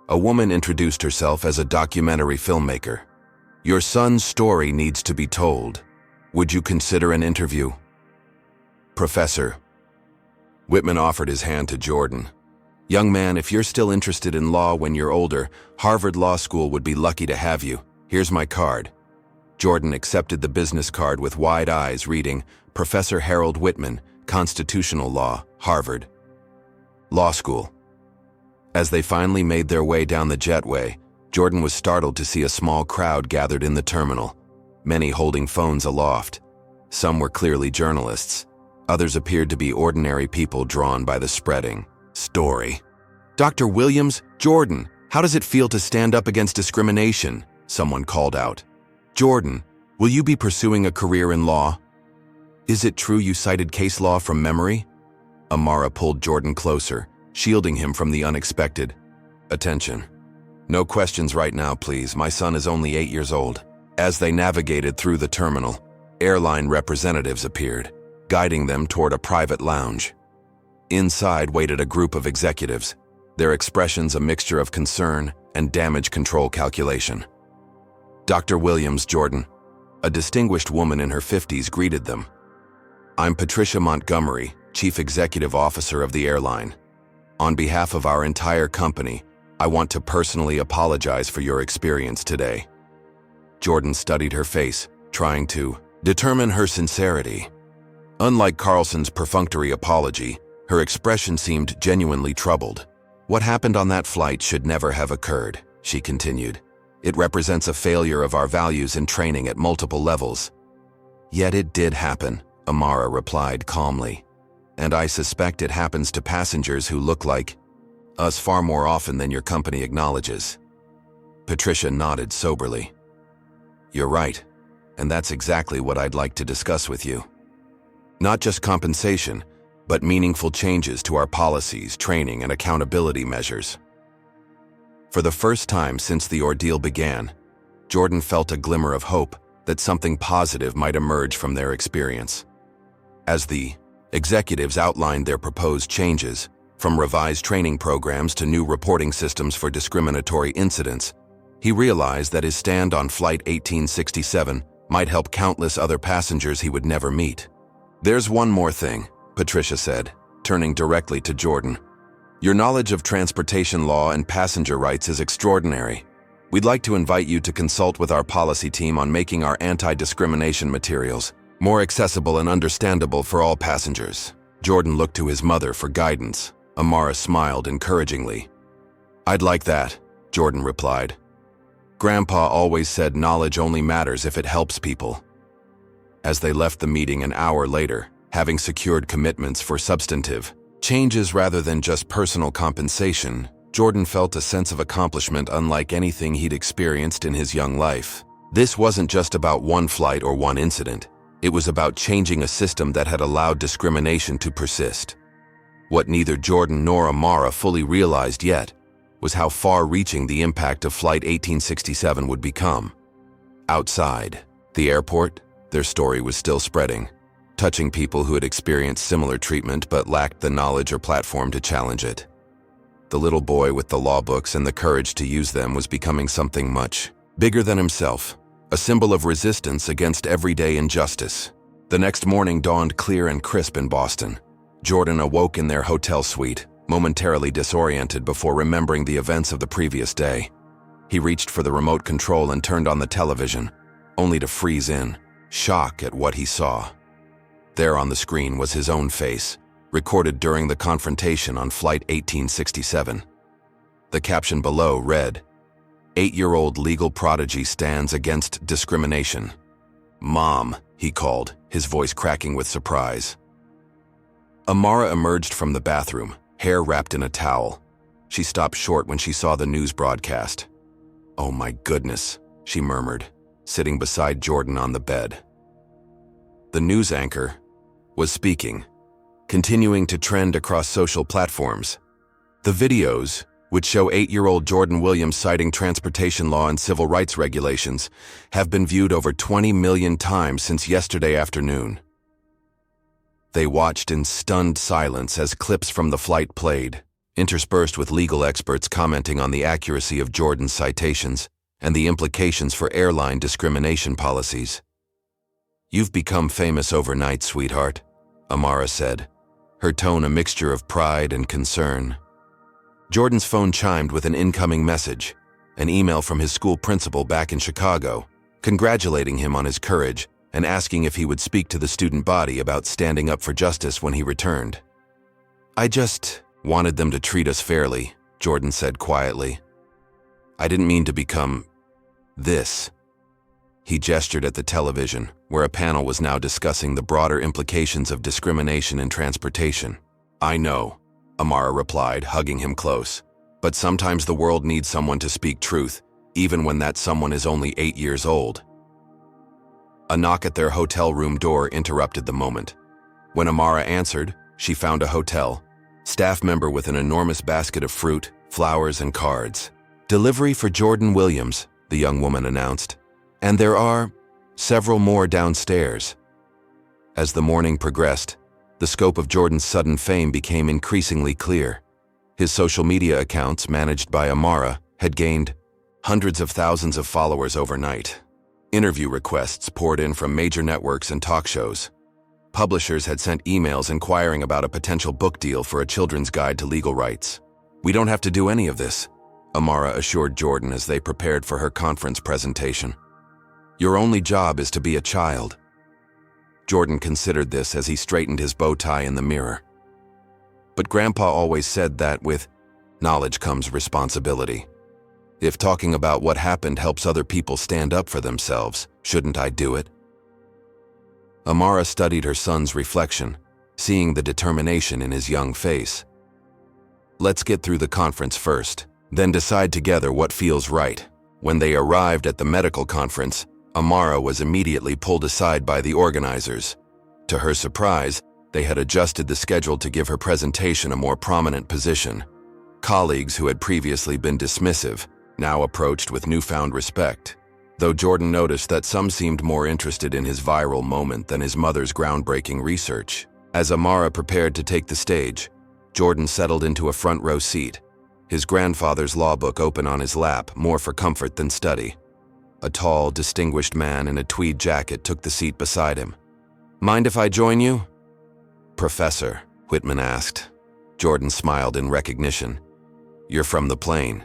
A woman introduced herself as a documentary filmmaker. "Your son's story needs to be told. Would you consider an interview?" "Professor." Whitman offered his hand to Jordan. "Young man, if you're still interested in law when you're older, Harvard Law School would be lucky to have you. Here's my card." Jordan accepted the business card with wide eyes, reading, "Professor Harold Whitman, Constitutional Law, Harvard Law School." As they finally made their way down the jetway, Jordan was startled to see a small crowd gathered in the terminal, many holding phones aloft. Some were clearly journalists. Others appeared to be ordinary people drawn by the spreading story. "Dr. Williams, Jordan, how does it feel to stand up against discrimination?" someone called out. "Jordan, will you be pursuing a career in law? Is it true you cited case law from memory?" Amara pulled Jordan closer, shielding him from the unexpected. "Attention. No questions right now, please. My son is only 8 years old." As they navigated through the terminal, airline representatives appeared, guiding them toward a private lounge. Inside waited a group of executives, their expressions a mixture of concern and damage control calculation. "Dr. Williams, Jordan," a distinguished woman in her 50s greeted them. "I'm Patricia Montgomery, Chief Executive Officer of the airline. On behalf of our entire company, I want to personally apologize for your experience today." Jordan studied her face, trying to determine her sincerity. Unlike Carlson's perfunctory apology, her expression seemed genuinely troubled. "What happened on that flight should never have occurred," she continued. "It represents a failure of our values and training at multiple levels." "Yet it did happen," Amara replied calmly. "And I suspect it happens to passengers who look like us far more often than your company acknowledges." Patricia nodded soberly. "You're right, and that's exactly what I'd like to discuss with you. Not just compensation, but meaningful changes to our policies, training, and accountability measures." For the first time since the ordeal began, Jordan felt a glimmer of hope that something positive might emerge from their experience. As the executives outlined their proposed changes, from revised training programs to new reporting systems for discriminatory incidents, he realized that his stand on Flight 1867 might help countless other passengers he would never meet. "There's one more thing," Patricia said, turning directly to Jordan. "Your knowledge of transportation law and passenger rights is extraordinary. We'd like to invite you to consult with our policy team on making our anti-discrimination materials more accessible and understandable for all passengers." Jordan looked to his mother for guidance. Amara smiled encouragingly. "I'd like that," Jordan replied. "Grandpa always said knowledge only matters if it helps people." As they left the meeting an hour later, having secured commitments for substantive changes rather than just personal compensation, Jordan felt a sense of accomplishment unlike anything he'd experienced in his young life. This wasn't just about one flight or one incident. It was about changing a system that had allowed discrimination to persist. What neither Jordan nor Amara fully realized yet was how far-reaching the impact of Flight 1867 would become. Outside the airport, their story was still spreading, touching people who had experienced similar treatment but lacked the knowledge or platform to challenge it. The little boy with the law books and the courage to use them was becoming something much bigger than himself, a symbol of resistance against everyday injustice. The next morning dawned clear and crisp in Boston. Jordan awoke in their hotel suite, momentarily disoriented before remembering the events of the previous day. He reached for the remote control and turned on the television, only to freeze in, shock at what he saw. There on the screen was his own face, recorded during the confrontation on Flight 1867. The caption below read, "8-year-old legal prodigy stands against discrimination." "Mom," he called, his voice cracking with surprise. Amara emerged from the bathroom, hair wrapped in a towel. She stopped short when she saw the news broadcast. "Oh my goodness," she murmured, sitting beside Jordan on the bed. The news anchor was speaking, continuing to trend across social platforms. The videos, which show 8-year-old Jordan Williams citing transportation law and civil rights regulations, have been viewed over 20 million times since yesterday afternoon. They watched in stunned silence as clips from the flight played, interspersed with legal experts commenting on the accuracy of Jordan's citations and the implications for airline discrimination policies. "You've become famous overnight, sweetheart," Amara said, her tone a mixture of pride and concern. Jordan's phone chimed with an incoming message, an email from his school principal back in Chicago, congratulating him on his courage and asking if he would speak to the student body about standing up for justice when he returned. "I just wanted them to treat us fairly," Jordan said quietly. "I didn't mean to become this." He gestured at the television, where a panel was now discussing the broader implications of discrimination in transportation. "I know," Amara replied, hugging him close. "But sometimes the world needs someone to speak truth, even when that someone is only 8 years old." A knock at their hotel room door interrupted the moment. When Amara answered, she found a hotel staff member with an enormous basket of fruit, flowers, and cards. "Delivery for Jordan Williams," the young woman announced. "And there are several more downstairs." As the morning progressed, the scope of Jordan's sudden fame became increasingly clear. His social media accounts, managed by Amara, had gained hundreds of thousands of followers overnight. Interview requests poured in from major networks and talk shows. Publishers had sent emails inquiring about a potential book deal for a children's guide to legal rights. "We don't have to do any of this," Amara assured Jordan as they prepared for her conference presentation. "Your only job is to be a child." Jordan considered this as he straightened his bow tie in the mirror. "But Grandpa always said that with knowledge comes responsibility. If talking about what happened helps other people stand up for themselves, shouldn't I do it?" Amara studied her son's reflection, seeing the determination in his young face. "Let's get through the conference first, then decide together what feels right." When they arrived at the medical conference, Amara was immediately pulled aside by the organizers. To her surprise, they had adjusted the schedule to give her presentation a more prominent position. Colleagues who had previously been dismissive now approached with newfound respect, though Jordan noticed that some seemed more interested in his viral moment than his mother's groundbreaking research. As Amara prepared to take the stage, Jordan settled into a front row seat, his grandfather's law book open on his lap, more for comfort than study. A tall, distinguished man in a tweed jacket took the seat beside him. "Mind if I join you?" "Professor," Whitman asked. Jordan smiled in recognition. "You're from the plane."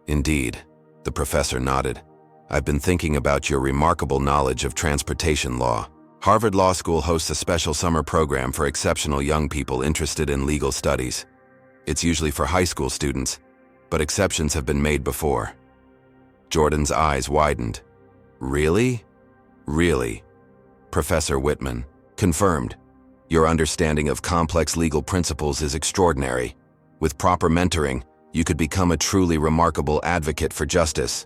"Indeed," the professor nodded. "I've been thinking about your remarkable knowledge of transportation law. Harvard Law School hosts a special summer program for exceptional young people interested in legal studies. It's usually for high school students, but exceptions have been made before." Jordan's eyes widened. "Really?" "Really," Professor Whitman confirmed. "Your understanding of complex legal principles is extraordinary. With proper mentoring, you could become a truly remarkable advocate for justice."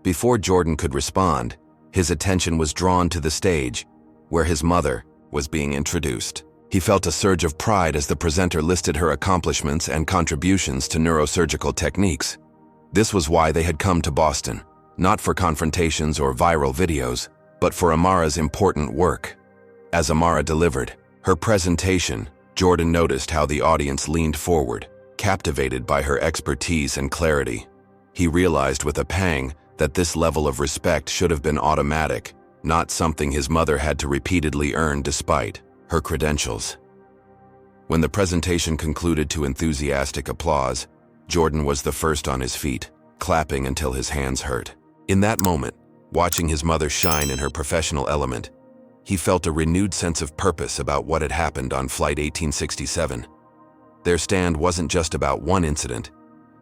Before Jordan could respond, his attention was drawn to the stage, where his mother was being introduced. He felt a surge of pride as the presenter listed her accomplishments and contributions to neurosurgical techniques. This was why they had come to Boston, not for confrontations or viral videos, but for Amara's important work. As Amara delivered her presentation, Jordan noticed how the audience leaned forward, captivated by her expertise and clarity. He realized with a pang that this level of respect should have been automatic, not something his mother had to repeatedly earn despite her credentials. When the presentation concluded to enthusiastic applause, Jordan was the first on his feet, clapping until his hands hurt. In that moment, watching his mother shine in her professional element, he felt a renewed sense of purpose about what had happened on Flight 1867. Their stand wasn't just about one incident.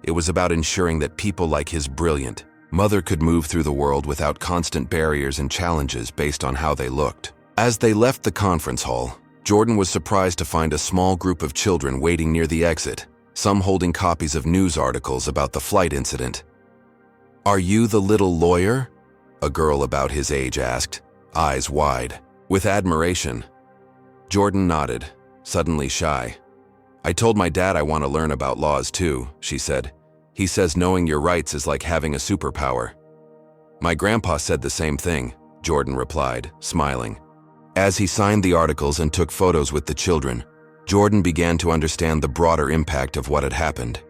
It was about ensuring that people like his brilliant mother could move through the world without constant barriers and challenges based on how they looked. As they left the conference hall, Jordan was surprised to find a small group of children waiting near the exit, some holding copies of news articles about the flight incident. "Are you the little lawyer?" a girl about his age asked, eyes wide with admiration. Jordan nodded, suddenly shy. "I told my dad I want to learn about laws too," she said. "He says knowing your rights is like having a superpower." "My grandpa said the same thing," Jordan replied, smiling. As he signed the articles and took photos with the children, Jordan began to understand the broader impact of what had happened.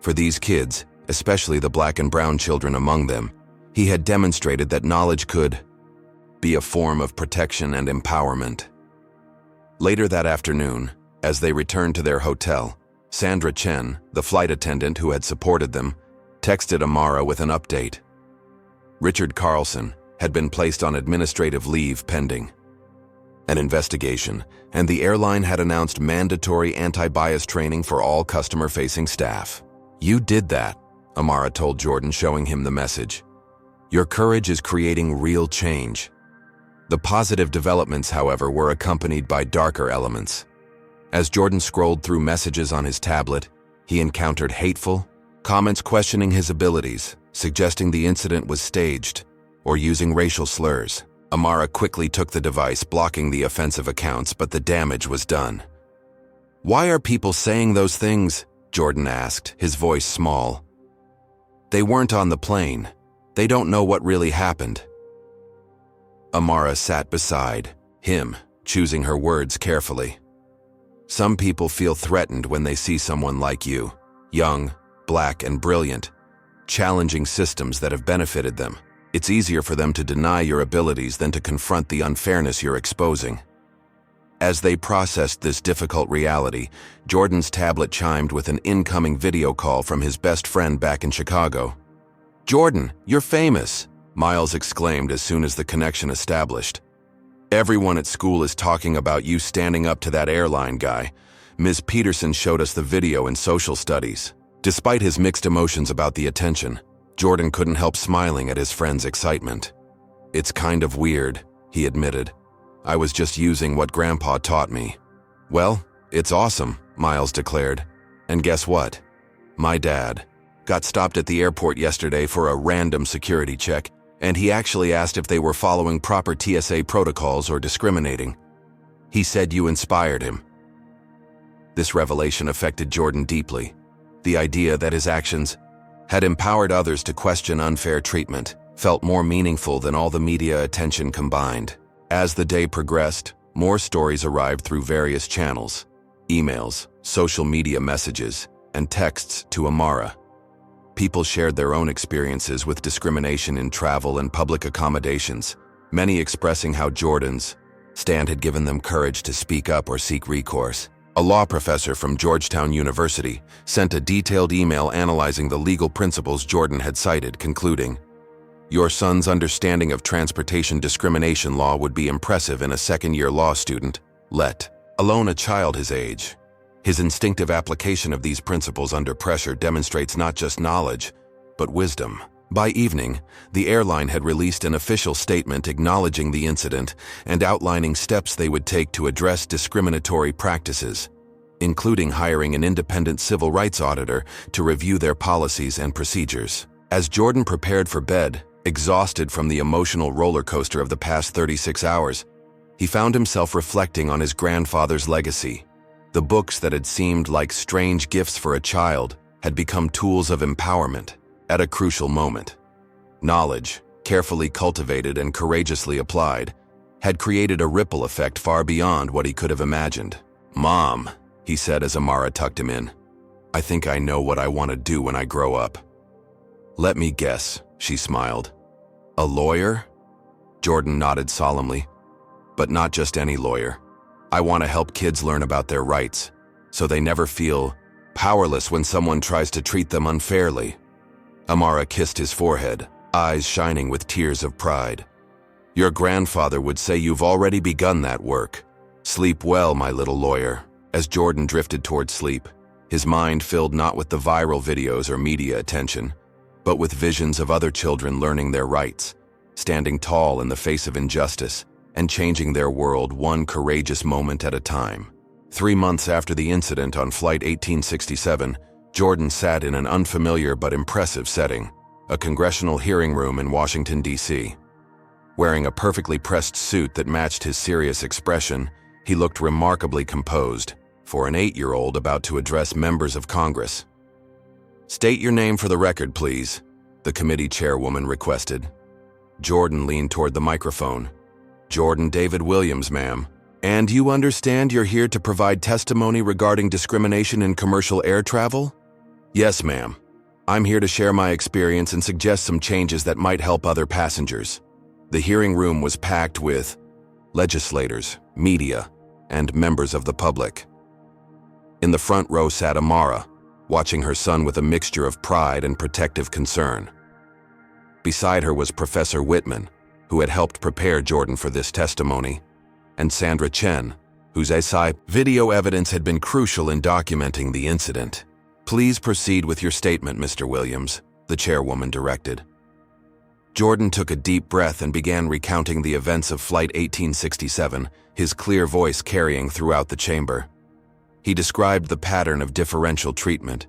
For these kids, especially the black and brown children among them, he had demonstrated that knowledge could be a form of protection and empowerment. Later that afternoon, as they returned to their hotel, Sandra Chen, the flight attendant who had supported them, texted Amara with an update. Richard Carlson had been placed on administrative leave pending an investigation, and the airline had announced mandatory anti-bias training for all customer-facing staff. "You did that," Amara told Jordan, showing him the message. "Your courage is creating real change." The positive developments, however, were accompanied by darker elements. As Jordan scrolled through messages on his tablet, he encountered hateful comments questioning his abilities, suggesting the incident was staged, or using racial slurs. Amara quickly took the device, blocking the offensive accounts, but the damage was done. "Why are people saying those things?" Jordan asked, his voice small. "They weren't on the plane. They don't know what really happened." Amara sat beside him, choosing her words carefully. "Some people feel threatened when they see someone like you, young, black, and brilliant, challenging systems that have benefited them. It's easier for them to deny your abilities than to confront the unfairness you're exposing." As they processed this difficult reality, Jordan's tablet chimed with an incoming video call from his best friend back in Chicago. "Jordan, you're famous," Miles exclaimed as soon as the connection established. "Everyone at school is talking about you standing up to that airline guy. Ms. Peterson showed us the video in social studies." Despite his mixed emotions about the attention, Jordan couldn't help smiling at his friend's excitement. "It's kind of weird," he admitted. "I was just using what Grandpa taught me." "Well, it's awesome," Miles declared. "And guess what? My dad got stopped at the airport yesterday for a random security check, and he actually asked if they were following proper TSA protocols or discriminating. He said you inspired him." This revelation affected Jordan deeply. The idea that his actions had empowered others to question unfair treatment felt more meaningful than all the media attention combined. As the day progressed, more stories arrived through various channels: emails, social media messages, and texts to Amara. People shared their own experiences with discrimination in travel and public accommodations, many expressing how Jordan's stand had given them courage to speak up or seek recourse. A law professor from Georgetown University sent a detailed email analyzing the legal principles Jordan had cited, concluding, "Your son's understanding of transportation discrimination law would be impressive in a second-year law student, let alone a child his age. His instinctive application of these principles under pressure demonstrates not just knowledge, but wisdom." By evening, the airline had released an official statement acknowledging the incident and outlining steps they would take to address discriminatory practices, including hiring an independent civil rights auditor to review their policies and procedures. As Jordan prepared for bed, exhausted from the emotional roller coaster of the past 36 hours, he found himself reflecting on his grandfather's legacy. The books that had seemed like strange gifts for a child had become tools of empowerment at a crucial moment. Knowledge, carefully cultivated and courageously applied, had created a ripple effect far beyond what he could have imagined. "Mom," he said as Amara tucked him in, "I think I know what I want to do when I grow up." "Let me guess," She smiled. A lawyer? Jordan nodded solemnly. But not just any lawyer. I want to help kids learn about their rights, so they never feel powerless when someone tries to treat them unfairly. Amara kissed his forehead, eyes shining with tears of pride. Your grandfather would say you've already begun that work. Sleep well, my little lawyer. As Jordan drifted toward sleep, his mind filled not with the viral videos or media attention, but with visions of other children learning their rights, standing tall in the face of injustice, and changing their world one courageous moment at a time. 3 months after the incident on Flight 1867, Jordan sat in an unfamiliar but impressive setting, a congressional hearing room in Washington, D.C. Wearing a perfectly pressed suit that matched his serious expression, he looked remarkably composed for an 8-year-old about to address members of Congress. State your name for the record, please, the committee chairwoman requested. Jordan leaned toward the microphone. Jordan David Williams, ma'am. And you understand you're here to provide testimony regarding discrimination in commercial air travel? Yes, ma'am. I'm here to share my experience and suggest some changes that might help other passengers. The hearing room was packed with legislators, media, and members of the public. In the front row sat Amara, watching her son with a mixture of pride and protective concern. Beside her was Professor Whitman, who had helped prepare Jordan for this testimony, and Sandra Chen, whose SI video evidence had been crucial in documenting the incident. Please proceed with your statement, Mr. Williams, the chairwoman directed. Jordan took a deep breath and began recounting the events of Flight 1867, his clear voice carrying throughout the chamber. He described the pattern of differential treatment,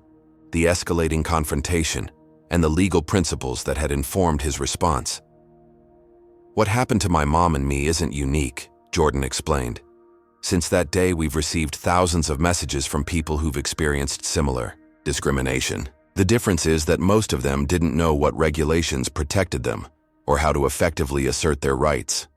the escalating confrontation, and the legal principles that had informed his response. What happened to my mom and me isn't unique, Jordan explained. Since that day, we've received thousands of messages from people who've experienced similar discrimination. The difference is that most of them didn't know what regulations protected them or how to effectively assert their rights.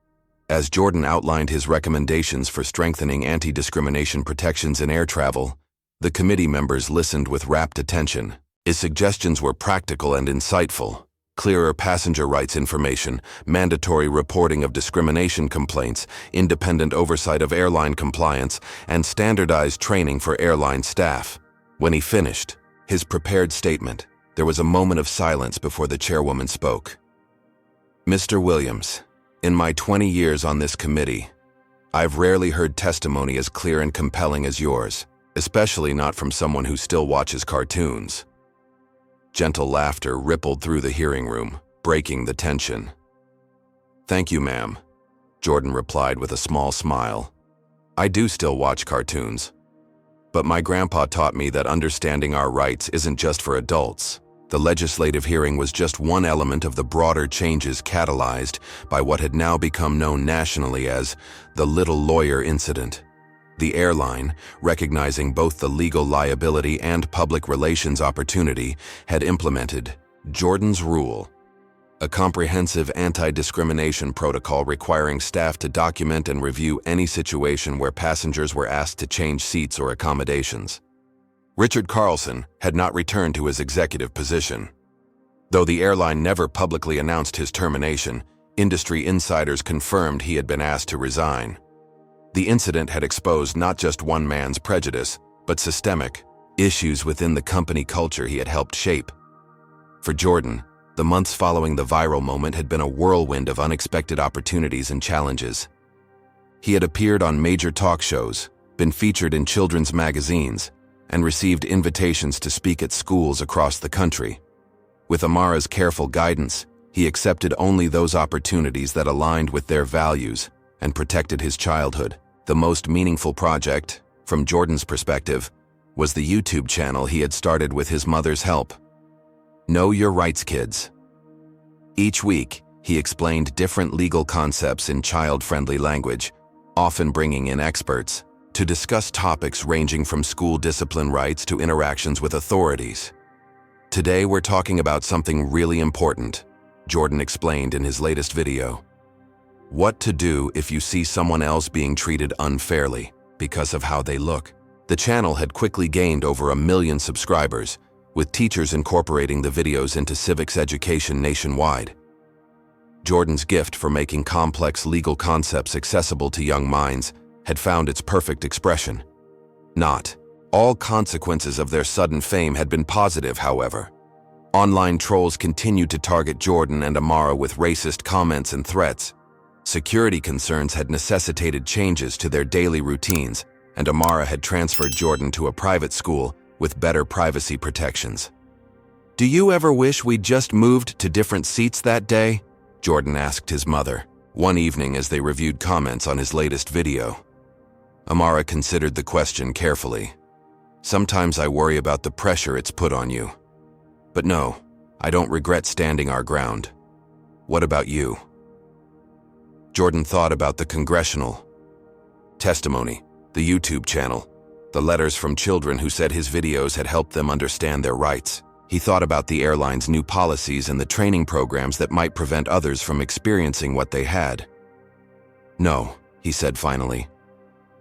As Jordan outlined his recommendations for strengthening anti-discrimination protections in air travel, the committee members listened with rapt attention. His suggestions were practical and insightful. Clearer passenger rights information, mandatory reporting of discrimination complaints, independent oversight of airline compliance, and standardized training for airline staff. When he finished his prepared statement, there was a moment of silence before the chairwoman spoke. Mr. Williams, in my 20 years on this committee, I've rarely heard testimony as clear and compelling as yours, especially not from someone who still watches cartoons. Gentle laughter rippled through the hearing room, breaking the tension. Thank you, ma'am, Jordan replied with a small smile. I do still watch cartoons. But my grandpa taught me that understanding our rights isn't just for adults. The legislative hearing was just one element of the broader changes catalyzed by what had now become known nationally as the Little Lawyer Incident. The airline, recognizing both the legal liability and public relations opportunity, had implemented Jordan's Rule, a comprehensive anti-discrimination protocol requiring staff to document and review any situation where passengers were asked to change seats or accommodations. Richard Carlson had not returned to his executive position. Though the airline never publicly announced his termination, industry insiders confirmed he had been asked to resign. The incident had exposed not just one man's prejudice, but systemic issues within the company culture he had helped shape. For Jordan, the months following the viral moment had been a whirlwind of unexpected opportunities and challenges. He had appeared on major talk shows, been featured in children's magazines, and received invitations to speak at schools across the country. With Amara's careful guidance, he accepted only those opportunities that aligned with their values and protected his childhood. The most meaningful project, from Jordan's perspective, was the YouTube channel he had started with his mother's help. Know Your Rights, Kids. Each week, he explained different legal concepts in child-friendly language, often bringing in experts to discuss topics ranging from school discipline rights to interactions with authorities. Today, we're talking about something really important, Jordan explained in his latest video. What to do if you see someone else being treated unfairly because of how they look. The channel had quickly gained over 1 million subscribers, with teachers incorporating the videos into civics education nationwide. Jordan's gift for making complex legal concepts accessible to young minds had found its perfect expression. Not all consequences of their sudden fame had been positive, however. Online trolls continued to target Jordan and Amara with racist comments and threats. Security concerns had necessitated changes to their daily routines, and Amara had transferred Jordan to a private school with better privacy protections. "Do you ever wish we'd just moved to different seats that day?" Jordan asked his mother, one evening as they reviewed comments on his latest video. Amara considered the question carefully. "Sometimes I worry about the pressure it's put on you. But no, I don't regret standing our ground. What about you?" Jordan thought about the congressional testimony, the YouTube channel, the letters from children who said his videos had helped them understand their rights. He thought about the airline's new policies and the training programs that might prevent others from experiencing what they had. "No," he said finally.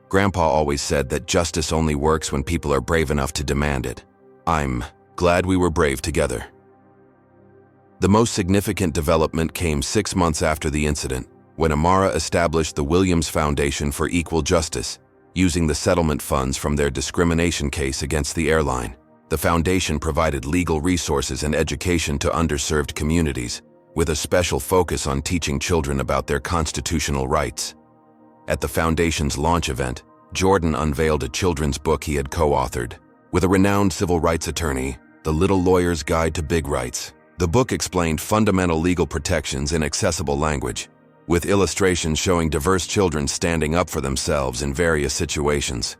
"Grandpa always said that justice only works when people are brave enough to demand it. I'm glad we were brave together." The most significant development came 6 months after the incident, when Amara established the Williams Foundation for Equal Justice, using the settlement funds from their discrimination case against the airline. The foundation provided legal resources and education to underserved communities, with a special focus on teaching children about their constitutional rights. At the foundation's launch event, Jordan unveiled a children's book he had co-authored with a renowned civil rights attorney, The Little Lawyer's Guide to Big Rights. The book explained fundamental legal protections in accessible language, with illustrations showing diverse children standing up for themselves in various situations.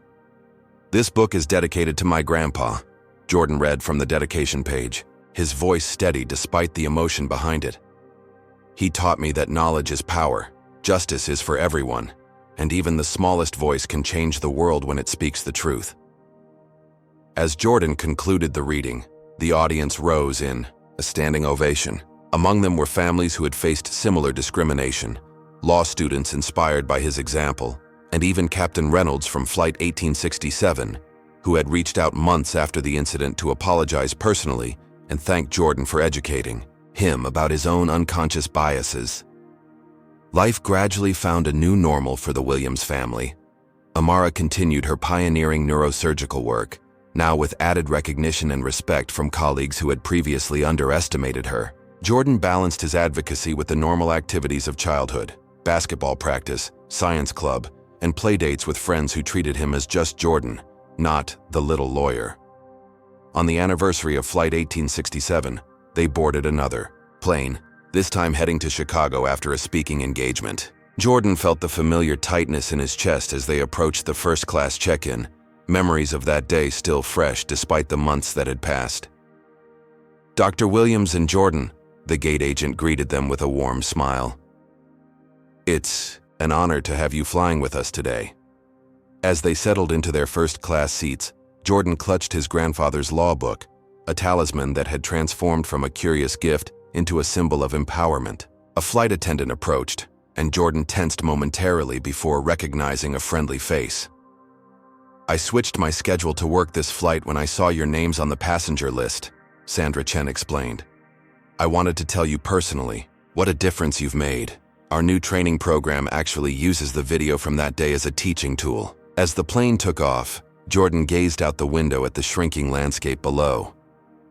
"This book is dedicated to my grandpa," Jordan read from the dedication page, his voice steady despite the emotion behind it. "He taught me that knowledge is power, justice is for everyone, and even the smallest voice can change the world when it speaks the truth." As Jordan concluded the reading, the audience rose in a standing ovation. Among them were families who had faced similar discrimination, law students inspired by his example, and even Captain Reynolds from Flight 1867, who had reached out months after the incident to apologize personally and thank Jordan for educating him about his own unconscious biases. Life gradually found a new normal for the Williams family. Amara continued her pioneering neurosurgical work, now with added recognition and respect from colleagues who had previously underestimated her. Jordan balanced his advocacy with the normal activities of childhood: basketball practice, science club, and playdates with friends who treated him as just Jordan, not the little lawyer. On the anniversary of Flight 1867, they boarded another plane, this time heading to Chicago after a speaking engagement. Jordan felt the familiar tightness in his chest as they approached the first-class check-in, memories of that day still fresh despite the months that had passed. "Dr. Williams and Jordan," the gate agent greeted them with a warm smile. "It's an honor to have you flying with us today." As they settled into their first-class seats, Jordan clutched his grandfather's law book, a talisman that had transformed from a curious gift into a symbol of empowerment. A flight attendant approached, and Jordan tensed momentarily before recognizing a friendly face. "I switched my schedule to work this flight when I saw your names on the passenger list," Sandra Chen explained. "I wanted to tell you personally what a difference you've made. Our new training program actually uses the video from that day as a teaching tool." As the plane took off, Jordan gazed out the window at the shrinking landscape below.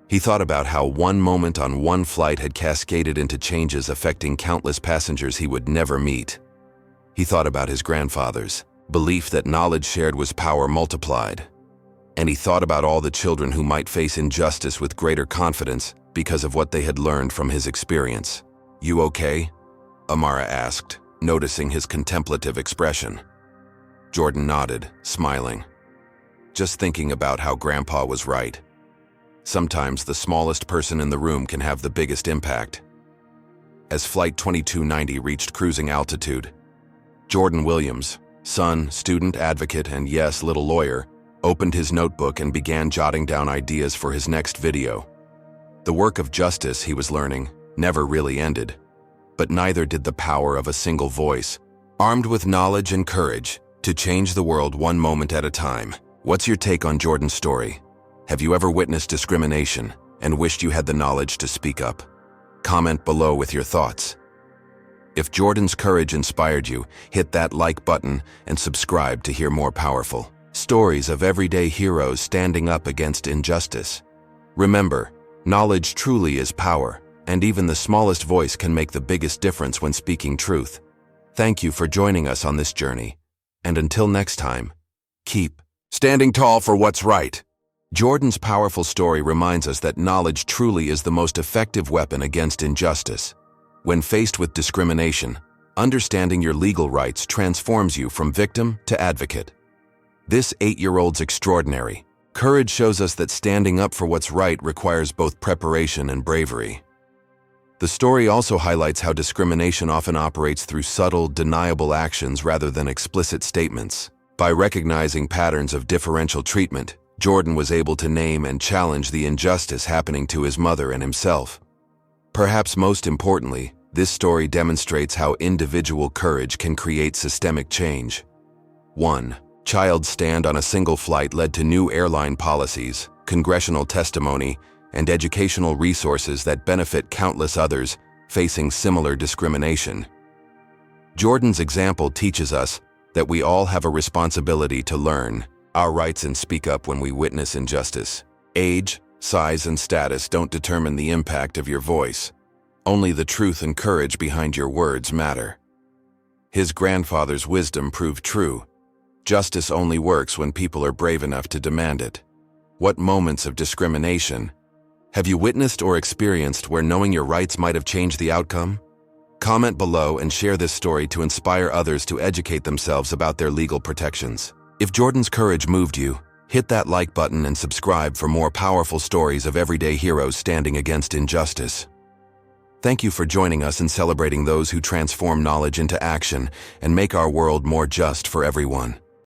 He thought about how one moment on one flight had cascaded into changes affecting countless passengers he would never meet. He thought about his grandfather's belief that knowledge shared was power multiplied. And he thought about all the children who might face injustice with greater confidence because of what they had learned from his experience. "You okay?" Amara asked, noticing his contemplative expression. Jordan nodded, smiling. "Just thinking about how Grandpa was right. Sometimes the smallest person in the room can have the biggest impact." As Flight 2290 reached cruising altitude, Jordan Williams, son, student, advocate, and yes, little lawyer, opened his notebook and began jotting down ideas for his next video. The work of justice, he was learning, never really ended. But neither did the power of a single voice, armed with knowledge and courage, to change the world one moment at a time. What's your take on Jordan's story? Have you ever witnessed discrimination and wished you had the knowledge to speak up? Comment below with your thoughts. If Jordan's courage inspired you, hit that like button and subscribe to hear more powerful stories of everyday heroes standing up against injustice. Remember, knowledge truly is power, and even the smallest voice can make the biggest difference when speaking truth. Thank you for joining us on this journey, and until next time, keep standing tall for what's right. Jordan's powerful story reminds us that knowledge truly is the most effective weapon against injustice. When faced with discrimination, understanding your legal rights transforms you from victim to advocate. This 8-year-old's extraordinary courage shows us that standing up for what's right requires both preparation and bravery. The story also highlights how discrimination often operates through subtle, deniable actions rather than explicit statements. By recognizing patterns of differential treatment, Jordan was able to name and challenge the injustice happening to his mother and himself. Perhaps most importantly, this story demonstrates how individual courage can create systemic change. 1. Child's stand on a single flight led to new airline policies, congressional testimony, and educational resources that benefit countless others facing similar discrimination. Jordan's example teaches us that we all have a responsibility to learn our rights and speak up when we witness injustice. Age, size, and status don't determine the impact of your voice. Only the truth and courage behind your words matter. His grandfather's wisdom proved true. Justice only works when people are brave enough to demand it. What moments of discrimination have you witnessed or experienced where knowing your rights might have changed the outcome? Comment below and share this story to inspire others to educate themselves about their legal protections. If Jordan's courage moved you, hit that like button and subscribe for more powerful stories of everyday heroes standing against injustice. Thank you for joining us in celebrating those who transform knowledge into action and make our world more just for everyone.